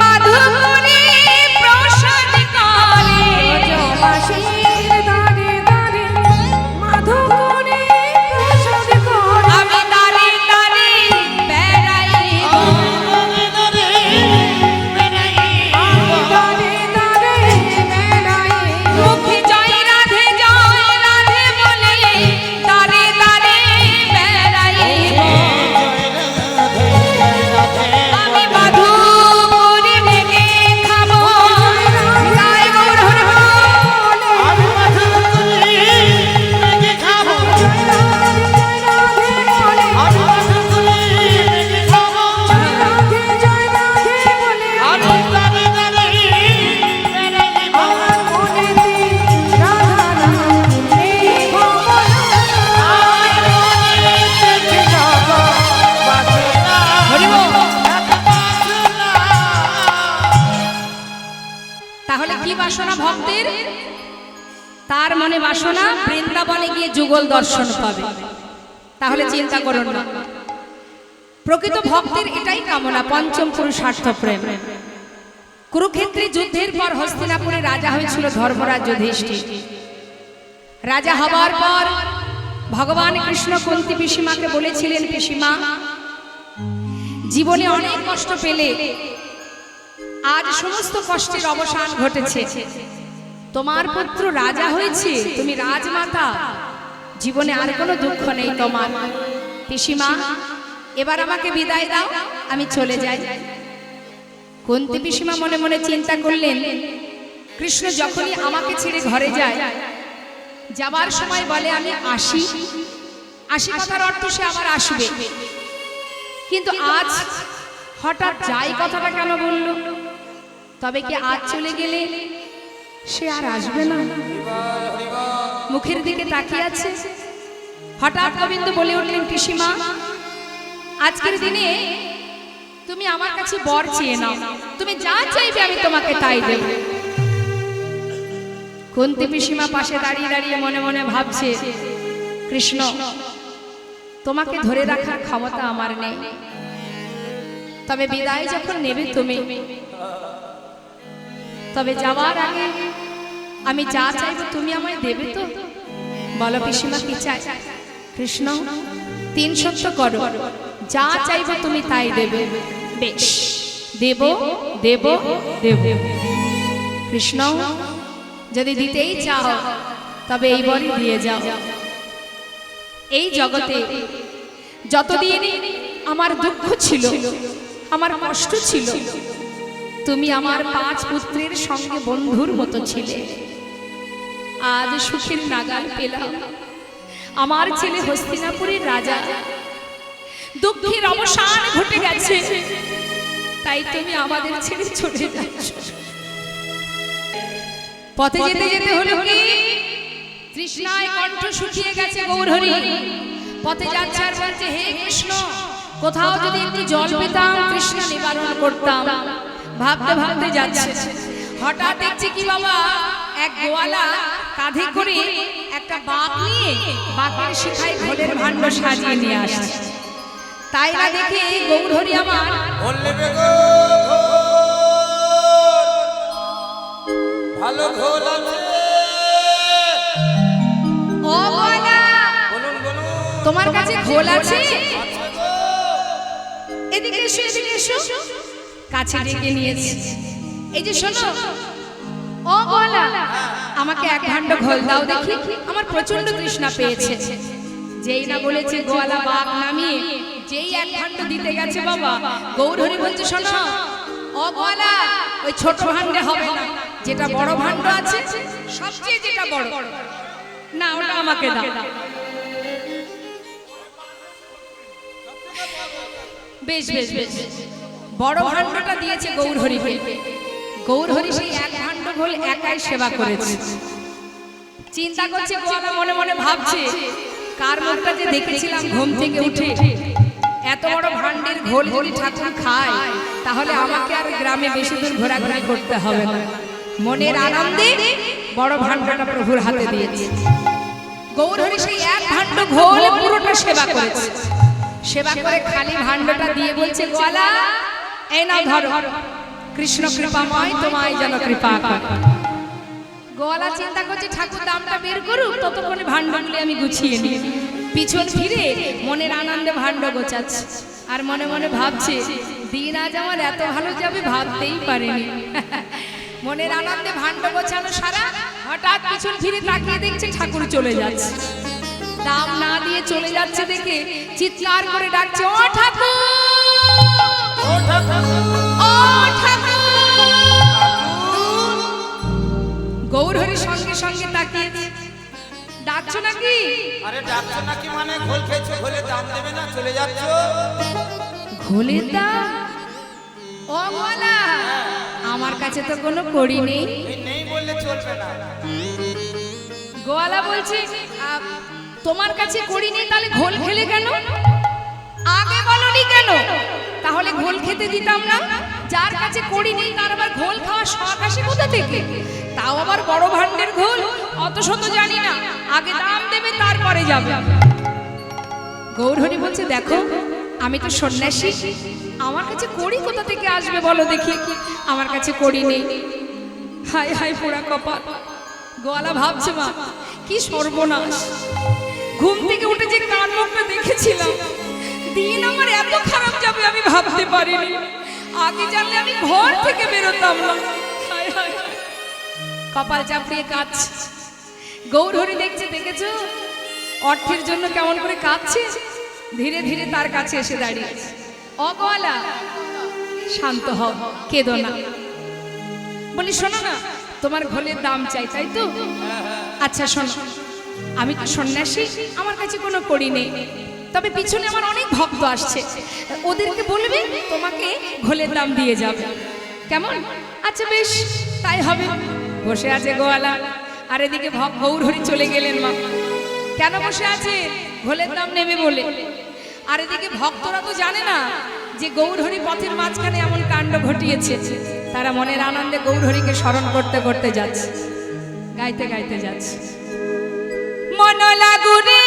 মাধুরী প্রসাদ করে। ব্রজবাসীর দ্বারে দ্বারে মাধুকরী প্রসাদ করে। আমি দ্বারে দ্বারে বেড়াইব, আমি দ্বারে দ্বারে বেড়াই, মুখে জয় রাধে বলে দ্বারে দ্বারে বেড়াইব। আমি মাধুরী মেঘে খাবো, গাই গৌর হর হর। জয় রাধে বলে আমার মনেতে রাধা নাম এই ভবন। হরি বল। তাহলে কি বাসনা ভক্তের? তার মনে বাসনা বৃন্দাবনে গিয়ে যুগল দর্শন পাবে। তাহলে চিন্তা করুন না, প্রকৃত ভক্তের এটাই কামনা, পঞ্চম পুরুষার্থ প্রেম। কুরুক্ষেত্রে যুদ্ধের পর হস্তিনাপুরে রাজা হয়েছিল ধর্মরাজ যুধিষ্ঠির। রাজা হবার পর ভগবান কৃষ্ণ কুন্তী পিসিমাকে বলেছিলেন, পিসিমা জীবনে অনেক কষ্ট পেলে, আজ সমস্ত কষ্টের অবসান ঘটেছে, তোমার পুত্র রাজা হয়েছে, তুমি রাজমাতা, জীবনে আর কোনো দুঃখ নেই তোমার। পিসিমা এবার আমাকে বিদায় দাও, আমি চলে যাই। কুন্তী পিসিমা মনে মনে চিন্তা করলেন, কৃষ্ণ যখনই আমাকে ছেড়ে ঘরে যায়, যাবার সময় বলে আমি আসি, আসি কথার অর্থ সে আবার আসবে, কিন্তু আজ হঠাৎ যাই কথাটা কেন বলল? তবে কি আজ চলে গেলে সে আর আসবে না? মুখের দিকে তাকিয়ে আছে। হঠাৎ গোবিন্দ বলে উঠলেন, পিসিমা আজকের দিনে তুমি আমার কাছে বর চেয়ে নাও, তুমি যা চাইবে আমি তোমাকে তাই দেব। কুন্তী পিসিমা পাশে দাঁড়িয়ে দাঁড়িয়ে মনে মনে ভাবছে, কৃষ্ণ তোমাকে ধরে রাখার ক্ষমতা আমার নেই, তবে বিদায় যখন নেবে তুমি, তবে যাওয়ার আগে আমি যা চাইবো তুমি আমায় দেবে তো? বলো পিসিমা কি চাই? কৃষ্ণ তিন সত্য করো, যা চাইবো তুমি তাই দেবে। বেশ, দেব দেব দেব। কৃষ্ণ যদি দিতেই চাও তবে এই বরই দিয়ে যাও। এই জগতে যতদিন আমার দুঃখ ছিল, আমার কষ্ট ছিল, তুমি আমার 5 পুত্রের সঙ্গে বন্ধুর মতো ছিলে। আজ সুখের নাগাল পেলাম, আমার ছেলে হস্তিনাপুরের রাজা, দুঃখের অবসান ঘটে গেছে, তাই তুমি আমাদের ছেড়ে চলে যাচ্ছ। পথে যেতে যেতে হলো কি, তৃষ্ণায় কণ্ঠ শুকিয়ে গেছে গৌরহরি। পথে যাচ্ছে আর বলছে, হে কৃষ্ণ কোথাও যদি একটু জল পেতাম, তৃষ্ণা নিবারণ করতাম। ভাবতে ভাবতে যাচ্ছে, হঠাৎ দেখছি কি বাবা, এক গোয়ালা কাঁধে করে একটা বাঁক নিয়ে বাঁকের শিখায় ঘোলের ভাণ্ড সাজিয়ে নিয়ে আসছে। তাই না দেখে গৌরহরি আমার ভালো ঘোল আছে, ও গোয়ালা, বলুন বলুন। তোমার কাছে ঘোল আছে? এদিকে এসো, এদিকে এসো। কাছে ডেকে নিয়েছি। এই যে শোনো, ও গোয়ালা, আমাকে এক ভাণ্ড ঘোল দাও দেখি, আমার প্রচন্ড তৃষ্ণা পেয়েছে। যেই না বলেছে গোয়ালা বাঘ নামিয়ে যেই এক ভাণ্ড দিতে গেছে বাবা, গৌরহরি বলছে, শোনো ও অগলা ওই ছোট ভান্ডে হবে না, যেটা বড় ভান্ড আছে সবচেয়ে যেটা বড়, না ওটা আমাকে দাও। বেশ বেশ বেশ, বড় ভান্ডটা দিয়েছে গৌরহরিকে। গৌরহরি সেই এক ভান্ড ঘোল একাই সেবা করেছে। চিন্তা করছে গোয়ালা, মনে মনে ভাবছে কার মুখটা যে দেখেছিলাম ঘুম থেকে উঠে, এত বড় ভান্ডের ঘোল যদি ঠাকুর খায় তাহলে আমাকে আর গ্রামে বেশি দূর ঘোরাঘুরি করতে হবে না। মনের আনন্দে বড় ভান্ডটা প্রভুর হাতে দিয়েছে। গৌরহরি সেই এক ভান্ড ঘোল পুরোটা সেবা করেছে। সেবা করে খালি ভান্ডটা দিয়ে বলছে গোয়ালা, এই নাও ধরো, কৃষ্ণ কৃপাময় তোমায় যেন কৃপা করে। গোয়ালা চিন্তা করছে ঠাকুর দামটা বের করুক, ততক্ষণে ভান্ডগুলি আমি গুছিয়ে নিই। পিছন ফিরে মনের আনন্দে ভান্ড গোছাচ্ছে আর মনে মনে ভাবছে দিন আজ আমার এত ভালো যাবে ভাবতেই পারিনি। মনের আনন্দে ভান্ড গোছানো সারা, হঠাৎ পিছন ফিরে তাকিয়ে দেখছে ঠাকুর চলে যাচ্ছে। দাম না দিয়ে চলে যাচ্ছে দেখে চিৎকার করে ডাকছে, ও ঠাকুর, ও ঠাকুর। গৌরহরি সঙ্গে সঙ্গে তাকিয়ে, ডাকছো নাকি? আরে ডাকছো নাকি মানে ঘোল খেয়েছো, ঘোলে দাম দেবে না, চলে যাচ্ছ? ঘোলের দাম? ও গোয়ালা, আমার কাছে তো কোনো কড়ি নেই। এই নেই বললে চলবে না। গোয়ালা বলছে তোমার কাছে কড়ি নেই, তাহলে ঘোল খেলে কেন? আগে বলনি কেন? তাহলে ঘোল খেতে দিতাম না। যার কাছে কড়ি নেই তার আবার ঘোল খাওয়ার শখ আসে কোথা থেকে? তাও আবার বড় ভান্ডের ঘোল, অত শত জানি না, আগে দাম দেবে তারপরে যাবে। গৌরহরি বলছে দেখো আমি তো সন্ন্যাসী, আমার কাছে কড়ি কোথা থেকে আসবে বলো দেখি, আমার কাছে কড়ি নেই। হায় হায় পোড়া কপাল। গোয়ালা ভাবছে মা কি সর্বনাশ, ঘুম থেকে উঠে যে কার মুখটা দেখেছিলাম, দিন আমার এত খারাপ যাবে আমি ভাবতে পারিনি। আগে জানলে আমি ঘর থেকে বেরোতাম না। হায় হায়, কপাল চাপড়িয়ে কাঁদছে। গৌরহরি দেখছে, দেখেছো অর্থের জন্য কেমন করে কাঁদছে। ধীরে ধীরে তার কাছে এসে দাঁড়িয়েছে। ও গোয়ালা, শান্ত হও, কেঁদো না। বলি শোনো না, তোমার ঘোলের দাম চাই তাই তো? আচ্ছা শোনো, আমি তো সন্ন্যাসী, আমার কাছে কোনো কড়ি নেই, তবে পিছনে আমার অনেক ভক্ত আসছে, ওদেরকে বলবে তোমাকে ঘোলের দাম দিয়ে যাবে, কেমন? আচ্ছা বেশ তাই হবে। বসে আছে গোয়ালা, আর এদিকে গৌরহরি চলে গেলেন। মা কেন বসে আছে? ঘোলের দাম নেবে বলে। আর এদিকে ভক্তরা তো জানে না যে গৌরহরি পথের মাঝখানে এমন কাণ্ড ঘটিয়েছে। তারা মনের আনন্দে গৌরহরিকে স্মরণ করতে করতে যাচ্ছে, গাইতে গাইতে যাচ্ছে। মন লাগুরে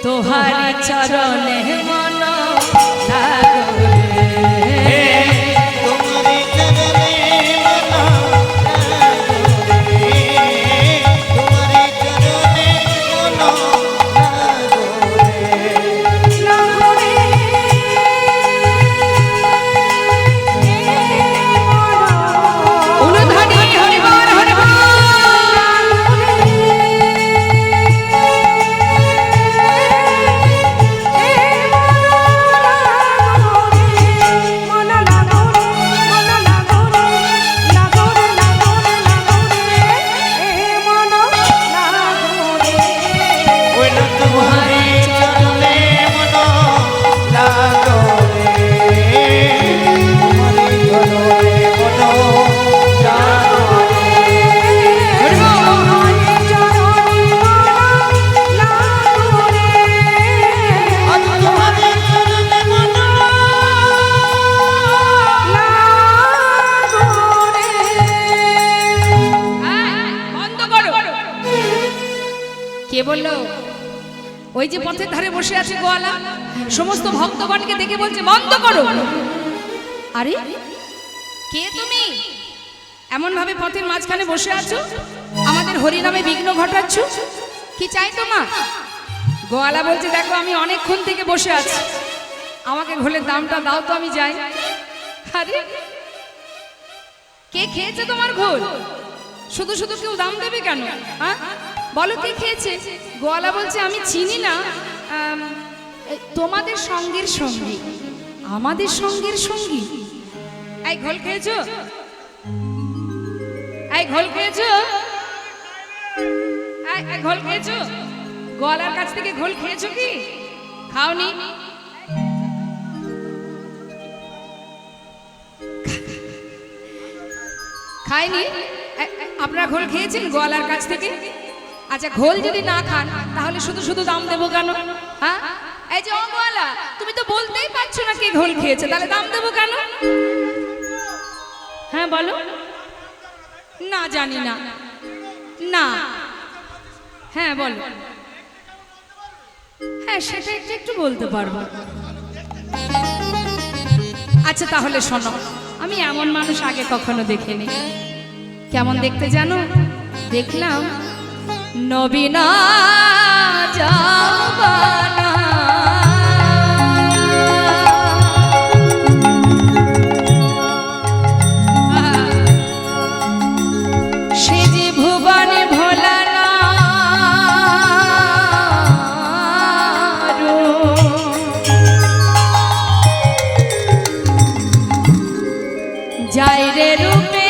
তোহারি চরণে মন লাগরে, তোমারি চরণে মন লাগরে, তোমারি চরণে মন লাগরে। উলুধ্বনি হরি বল হরি বল। যে পথের ধারে বসে আছে গোয়ালা, সমস্ত ভক্তগণকে দেখে বলছে বন্ধ করো। আরে কে তুমি? এমন ভাবে পথের মাঝখানে বসে আছো, আমাদের হরিনামে বিঘ্ন ঘটাচ্ছ, কি চাই তোমার? গোয়ালা বলছে দেখো আমি অনেকক্ষণ থেকে বসে আছি, আমাকে ঘোলের দামটা দাও তো আমি যাই। আরে কে খেয়েছে তোমার ঘোল? শুধু শুধু কেউ দাম দেবে কেন? হ্যাঁ বলো কে খেয়েছে? গোয়ালা বলছে আমি চিনি না, তোমাদের সঙ্গের সঙ্গী। আমাদের সঙ্গের সঙ্গী? এই ঘোল খেয়েছো? এই ঘোল খেয়েছো? এই ঘোল খেয়েছো? গোয়ালার কাছ থেকে ঘোল খেয়েছো কি? খাওনি? খাইনি? আপনারা ঘোল খেয়েছেন গোয়ালার কাছ থেকে? আচ্ছা ঘোল যদি না খান তাহলে শুধু শুধু দাম দেবো কেন? হ্যাঁ এই যে ও গোয়ালা, তুমি তো বলতেই পারছো না কে ঘোল খেয়েছে, তাহলে দাম দেবো কেন? হ্যাঁ বলো। না জানি না। না হ্যাঁ বলো। হ্যাঁ সেটা একটু একটু বলতে পারবো। আচ্ছা তাহলে শোনো, আমি এমন মানুষ আগে কখনো দেখিনি। কেমন দেখতে জানো? দেখলাম নবীনা জামানা, সে যে ভুবনে ভোলা না যায় রে রূপে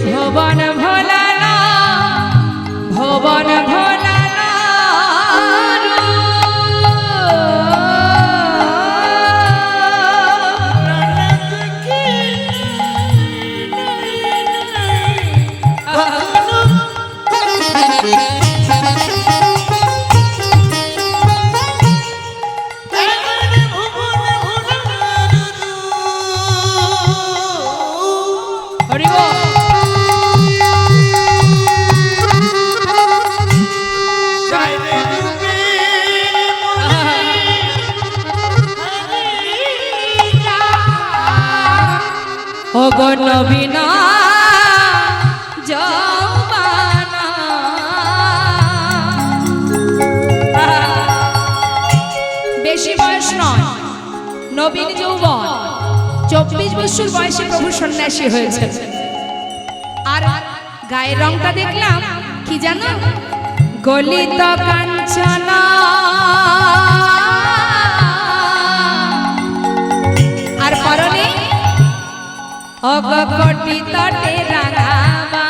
ভুবন ভোলা না, ভুবন ভোলা না ওগো নবীনা জামানা। বেশি বয়স নয়, নবীন যৌবন, 24 বছর বয়সে প্রভু সন্ন্যাসী হয়েছে। আর গায়ের রংটা দেখলাম কি জানো? গলিত কাঞ্চনা, আর পরনে অগকটি তটে রাঙাবা।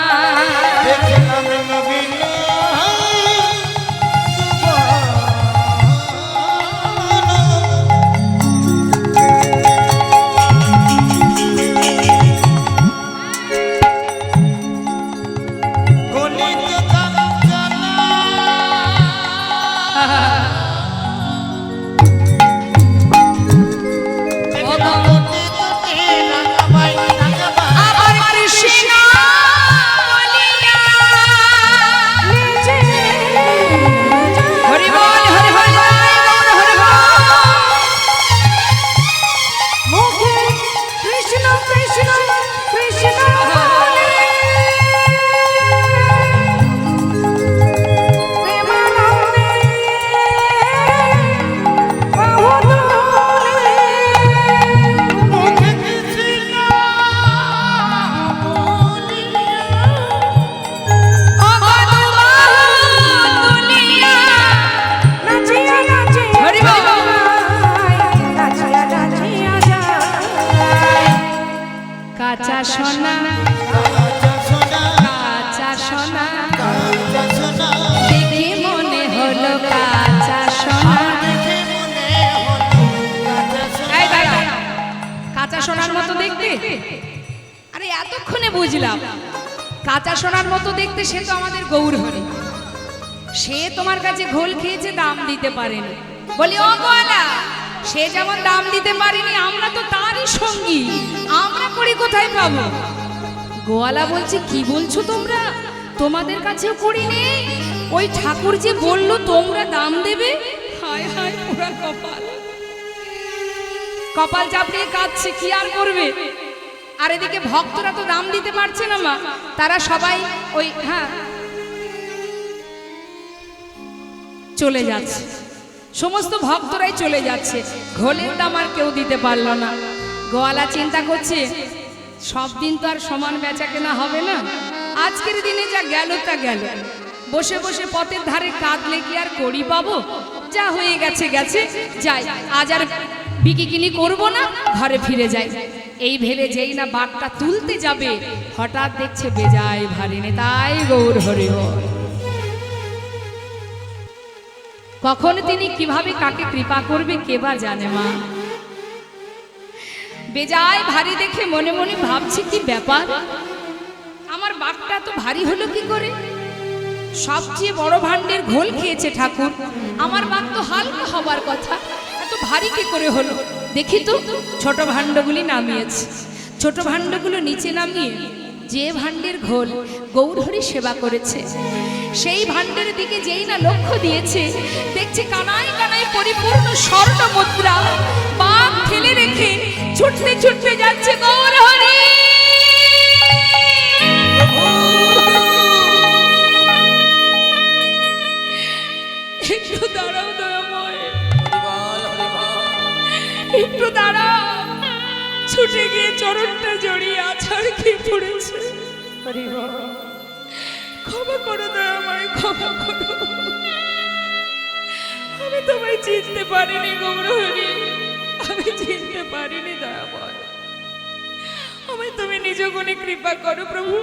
আমার কৃষ্ণ কাঁচা সোনা কাঁচা সোনা কাঁচা সোনা কাঁচা সোনা দেখে মনে হলো কাঁচা সোনা। দেখে মনে হলো কাঁচা সোনা। এই দাঁড়া, কাঁচা সোনার মতো দেখতে? আরে এতক্ষণে বুঝলাম কাঁচা সোনার মতো দেখতে সে তো আমাদের গৌরহরি। সে তোমার কাছে ঘোল খেয়েছে, দাম দিতে পারেনি। বলি ও গোয়ালা, সে যেমন দাম দিতে পারেনি, আমরা তো তারই সঙ্গী, আমরা করি কোথায় পাবো? গোয়ালা বলছে কি বলছো তোমরা, তোমাদের কাছেও করি নেই? ওই ঠাকুর যে বললো তোমরা দাম দেবে। হায় হায় পুরা কপাল, কপাল চাপড়িয়ে কাঁদছে, কি আর করবে। আর এদিকে ভক্তরা তো দাম দিতে পারছে না মা, তারা সবাই ওই হ্যাঁ চলে যাচ্ছে, সমস্ত ভক্তরাই চলে যাচ্ছে, ঘোলের দাম আর কেউ দিতে পারলো না। গোয়ালা চিন্তা করছে সব দিন তো আর সমান বেচা কেনা হবে না, আজকের দিনে যা গেল তা গেল, বসে বসে পথের ধারে কাঁদলে কি আর করি পাবো? যা হয়ে গেছে গেছে, যাই, আজ আর বিকিকিনি করবো না, ঘরে ফিরে যাই। এই ভেবে যেই না বাঘটা তুলতে যাবে, হঠাৎ দেখছে বেজায় ভারী নেতাই গৌর হরি হরি। কখন তিনি কিভাবে কাকে কৃপা করবে কে বা জানে মা। বেজায় ভারী দেখে মনে মনে ভাবছি কি ব্যাপার, আমার বাঘটা তো ভারী হলো কি করে? সবচেয়ে বড় ভাণ্ডের ঘোল খেয়েছে ঠাকুর, আমার বাঘ তো হালকা হবার কথা, এত ভারী কি করে হলো? দেখি তো, ছোট ভাণ্ডগুলি নামিয়েছে, ছোট ভাণ্ডগুলো নিচে নামিয়ে যে ভাণ্ডের ঘোল গৌরহরি সেবা করেছে, সেই ভাণ্ডের দিকে যেই না লক্ষ্য দিয়েছে, দেখছে কানায় কানায় পরিপূর্ণ স্বর্ণ মুদ্রা, বাঘ ঠেলে রেখে ছুটতে ছুটতে যাচ্ছে গৌরহরি। একটু দাঁড়াও দয়াময়, একটু দাঁড়াও। ছুটে গিয়ে চরণটা জড়িয়ে আছাড় খেয়ে পড়েছে। ক্ষমা করো দয়াময়, ক্ষমা করো, আমি তোমায় চিনতে পারিনি গৌরহরি, আমি চিনতে পারিনি দয়াময়, আমায় তুমি নিজ গুণে কৃপা করো প্রভু।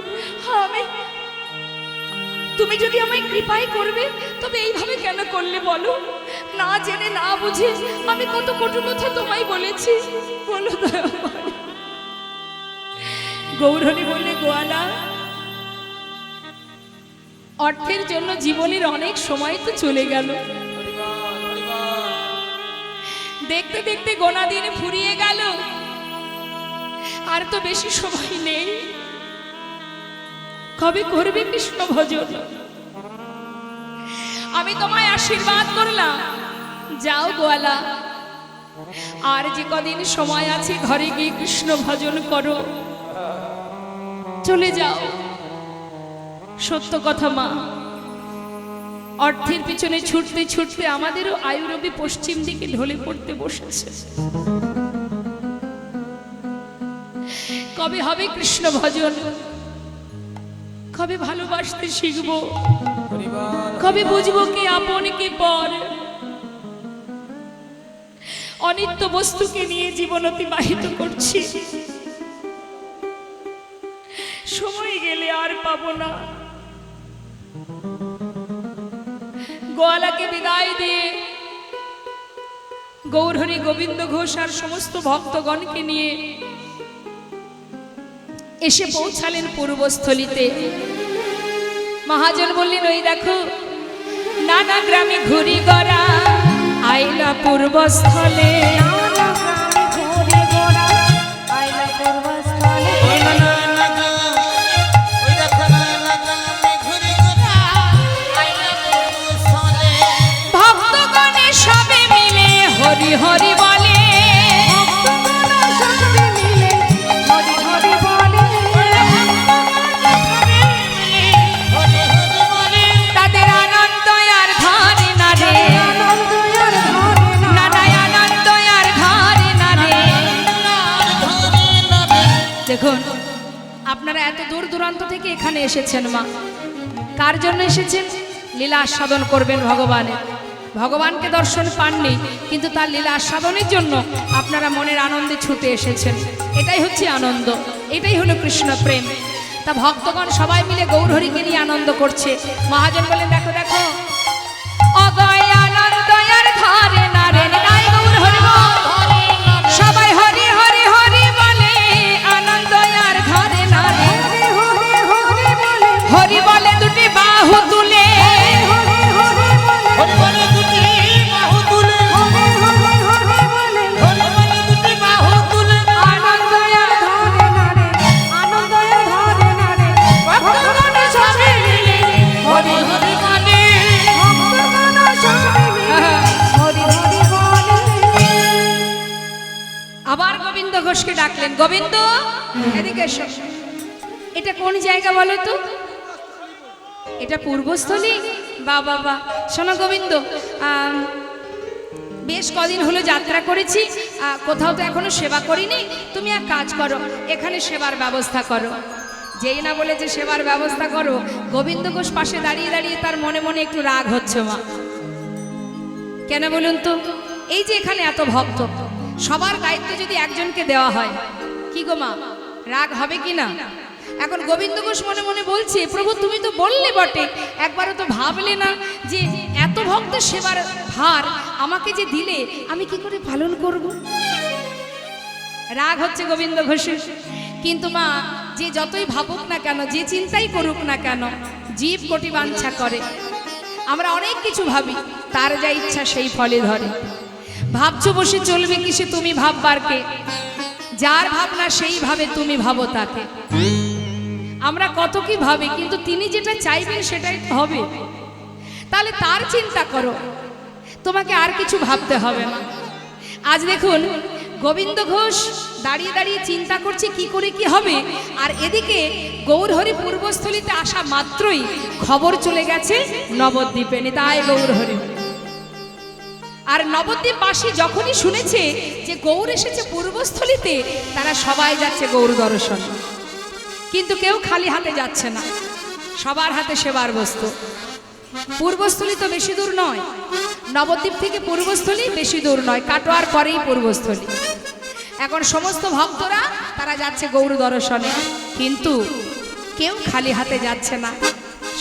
আমি, তুমি যদি আমায় কৃপাই করবে তবে এইভাবে কেন করলে বলো? না জেনে না বুঝে আমি কত কটু কথা তোমায় বলেছি, বলো দয়াময়। গৌরহরি বললে, গোয়ালা, অর্থের জন্য জীবনের অনেক সময় তো চলে গেল, দেখতে দেখতে গোনা দিন ফুরিয়ে গেল, আর তো বেশি সময় নেই। কবে করবে কৃষ্ণ ভজন? আমি তোমায় আশীর্বাদ করলাম, যাও গোয়ালা, আর যে কদিন সময় আছে ঘরে গিয়ে কৃষ্ণ ভজন করো, চলে যাও। সত্য কথা মা, অর্থের পিছনে ছুটতে ছুটতে আমাদেরও আয়ুরবি পশ্চিম দিকে ঢলে পড়তে বসেছে। কবে হবে কৃষ্ণ ভজন? কবে ভালোবাসতে শিখবো? কবে বুঝবো কে আপন কে পর? অনিত্য বস্তুকে নিয়ে জীবন অতিবাহিত করছি, সময় গেলে আর পাবো না। গোয়ালাকে বিদায় দিয়ে গৌরহরি গোবিন্দ ঘোষ আর সমস্ত ভক্তগণকে নিয়ে এসে পৌঁছালেন পূর্বস্থলিতে। মহাজন বললেন, ওই দেখো নানা গ্রামে ঘুরি গড়া আইলা পূর্বস্থলে। ভক্তগণে সবে মিলে হরি হরি বলে, তাদের আনন্দ আর ধরে না রে, নানা আনন্দ আর ধরে না রে। দেখুন, আপনারা এত দূর দূরান্ত থেকে এখানে এসেছেন মা, কার জন্য এসেছেন? লীলা আস্বাদন করবেন ভগবানের। ভগবানকে দর্শন পাননি, কিন্তু তার লীলা আস্বাদনের জন্য আপনারা মনের আনন্দে ছুটে এসেছেন, এটাই হচ্ছে আনন্দ। এটাই হলো কৃষ্ণ প্রেম। তা ভক্তগণ সবাই মিলে গৌরহরিকে নিয়ে আনন্দ করছে। মহাজন বলেন দেখো দেখো অদয় আনন্দয়ার ধারে নারে নাই গৌরহরি সবাই হরি হরি হরি বলে আনন্দয়ার ধারে নারে হরি বলে দুটি বাহু তুলে হরি বলে দুটি বাহু তুলে হরি বলে দুটি বাহু তুলে আনন্দয়ার ধারে নারে আনন্দয়ার ধারে নারে ভক্তগণ সবে মিলে হরি হরি বলে ভক্তগণ সবে মিলে হরি হরি বলে। আবার গোবিন্দ ঘোষকে ডাকলেন, গোবিন্দ এদিকে এসো। এটা কোন জায়গা বলো তো? এটা পূর্বস্থলী। বা বাবা শোনো গোবিন্দ, বেশ কদিন হলো যাত্রা করেছি, কোথাও তো এখনো সেবা করিনি। তুমি এক কাজ করো, এখানে সেবার ব্যবস্থা করো। যেই না বলে যে সেবার ব্যবস্থা করো, গোবিন্দ ঘোষ পাশে দাঁড়িয়ে দাঁড়িয়ে তার মনে মনে একটু রাগ হচ্ছে। মা কেন বলুন তো? এই যে এখানে এত ভক্ত, সবার দায়িত্ব যদি একজনকে দেওয়া হয়, কি গো মা, রাগ হবে কি না? এখন গোবিন্দ ঘোষ মনে মনে বলছে, প্রভু তুমি তো বললে বটে, একবারও তো ভাবলে না যে এত ভক্ত সেবার ভার আমাকে যে দিলে আমি কি করে পালন করব? রাগ হচ্ছে গোবিন্দ ঘোষের। কিন্তু মা, যে যতই ভাবুক না কেন, যে চিন্তাই করুক না কেন, জীব কোটি বাঞ্ছা করে। আমরা অনেক কিছু ভাবি, তার যা ইচ্ছা সেই ফলে ধরে। ভাবছো বসে চলবে কিসে তুমি ভাববার কে? যার ভাবনা সেই ভাবে তুমি ভাবো তাকে। আমরা কত কি ভাবি, কিন্তু তিনি যেটা চাইবেন সেটাই তো হবে। তাহলে তার চিন্তা করো, তোমাকে আর কিছু ভাবতে হবে না। আজ দেখুন গোবিন্দ ঘোষ দাঁড়িয়ে দাঁড়িয়ে চিন্তা করছে কি করে কি হবে, আর এদিকে গৌরহরি পূর্বস্থলীতে আসা মাত্রই খবর চলে গেছে নবদ্বীপে, নিতাই গৌরহরি। আর নবদ্বীপবাসী যখনই শুনেছে যে গৌর এসেছে পূর্বস্থলীতে, তারা সবাই যাচ্ছে গৌর দর্শন। কিন্তু কেউ খালি হাতে যাচ্ছে না, সবার হাতে সেবার বস্তু। পূর্বস্থলী তো বেশি দূর নয়, নবদ্বীপ থেকে পূর্বস্থলী বেশি দূর নয়, কাটোয়ার পরেই পূর্বস্থলী। এখন সমস্ত ভক্তরা তারা যাচ্ছে গৌর দর্শনে, কিন্তু কেউ খালি হাতে যাচ্ছে না,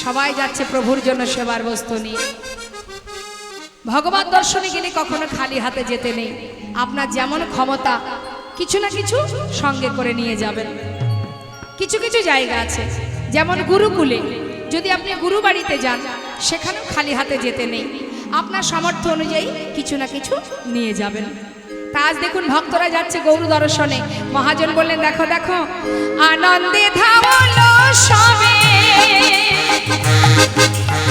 সবাই যাচ্ছে প্রভুর জন্য সেবার বস্তু নিয়ে। ভগবত দর্শনে গেলে কখনো খালি হাতে যেতে নেই। আপনার যেমন ক্ষমতা কিছু না কিছু সঙ্গে করে নিয়ে যাবেন। কিছু কিছু জায়গা আছে, যেমন গুরুকুলে যদি আপনি গুরু বাড়িতে যান, সেখানেও খালি হাতে যেতে নেই, আপনার সামর্থ্য অনুযায়ী কিছু না কিছু নিয়ে যাবেন। তা আজ দেখুন ভক্তরা যাচ্ছে গৌর দর্শনে। মহাজন বললেন দেখো দেখো আনন্দে ধাবলো সবে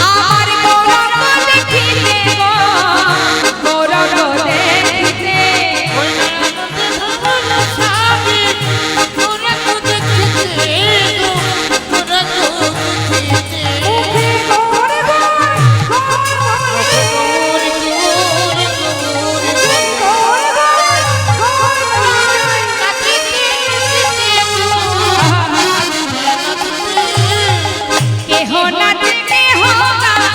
আমার গৌরব দেখিতে গো, গৌরব দেখিতে। মুখে গৌর গান, গৌর গান, গৌর গান। কেহ নাচে কেহ গায়,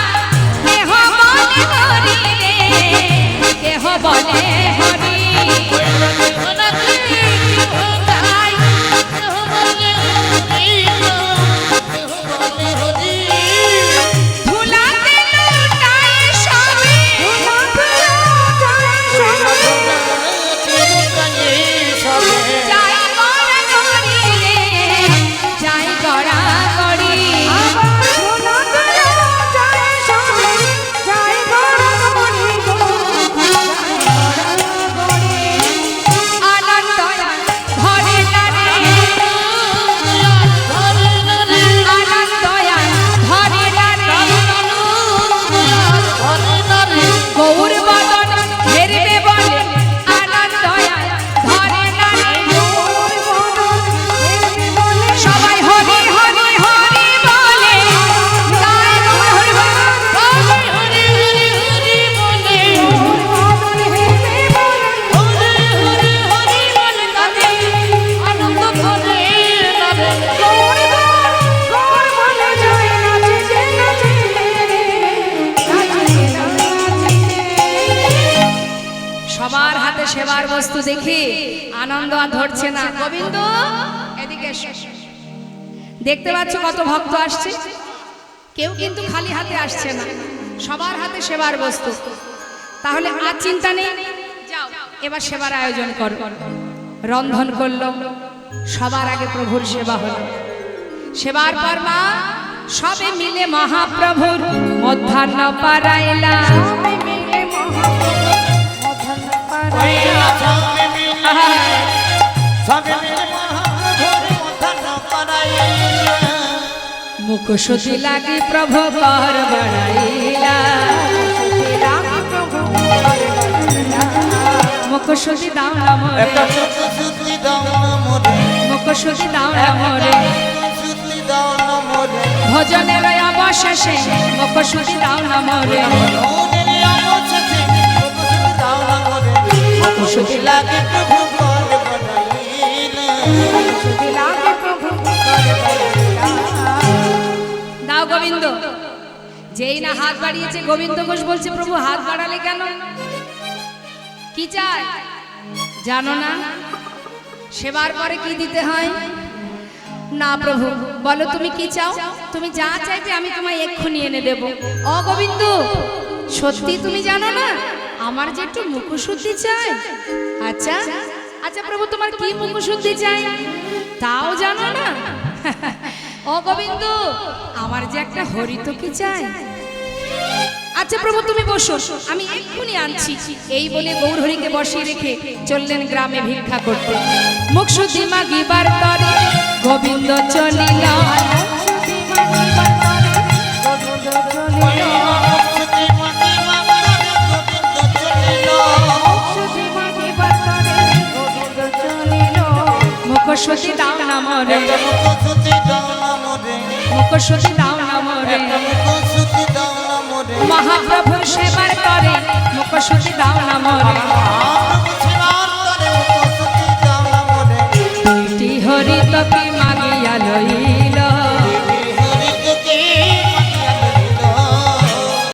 কেহ বলে হরি রে, কেহ বলে হরি। ধুলাতে লুটায় সবে, যাই গড়া গড়ি রে, যাই গড়া গড়ি। আনন্দয়া ধরে নারে, আনন্দয়া ধরে নারে, গৌর বদন হেরবে বলে আনন্দয়া ধরে নারে। সবাই হরি হরি হরি বলে, গায় গৌর হরি আনন্দ ভরে সবার হাতে সেবার বস্তু দেখে আনন্দ আর ধরছে না। গোবিন্দ এদিকে এসো। দেখতে পাচ্ছ কত ভক্ত আসছে, কেউ কিন্তু খালি হাতে আসছে না, সবার হাতে সেবার বস্তু। তাহলে আর চিন্তা নেই, যাও এবার সেবার আয়োজন করো। রন্ধন করলো, সবার আগে প্রভুর সেবা হলো। সেবার পর মা সবে মিলে মহাপ্রভুর মধ্যাহ্ন পারাইলা। সবে মিলে মধ্যাহ্ন পারাইলা। সবে মিলে মহাপ্রভুর মধ্যাহ্ন পারাইলা। মুখশুদ্ধি লাগি প্রভু কর বাড়াইলা। মুখশুদ্ধি দাও না মোরে, একটা মুখশুদ্ধি দাও না মোরে, মুখশুদ্ধি দাও না মোরে। মুখশুদ্ধি দাও না মোরে। ভজনের অবশেষে মুখশুদ্ধি দাও না মোরে। মনের অবশেষে মুখশুদ্ধি দাও না মোরে। মুখশুদ্ধি লাগে প্রভু কর বাড়াইলা। দাও গোবিন্দ। যেই না হাত বাড়িয়েছে, গোবিন্দ ঘোষ বলছে প্রভু হাত বাড়ালে কেন, কি চাই জানো না? সেবার পরে কি দিতে হয়? না প্রভু, বলো তুমি কি চাও? তুমি যা চাইবে আমি তোমায় এক্ষুনি এনে দেব। ও গোবিন্দ, সত্যি তুমি জানো না আমার যে একটু মুখশুদ্ধি চাই? আচ্ছা আচ্ছা প্রভু, তোমার কি মুখশুদ্ধি চাই তাও জানো না? ও গোবিন্দ, আমার যে একটা হরিতকি চাই। আচ্ছা প্রভু তুমি বসো, আমি এক্ষুনি আনছি। এই বলে গৌরহরিকে বসিয়ে রেখে চললেন গ্রামে ভিক্ষা করতে। মুখশুদ্ধি মাগিবার তরে গোবিন্দ চলিল। মুখশুদ্ধি দাও না মোরে, মুখশুদ্ধি দাও না মোরে, মুখশুদ্ধি দাও না মোরে। মুখশুদ্ধি দাও না মোরে। মহাপ্রভুর সেবার তরে মুখশুদ্ধি দাও না মোরে।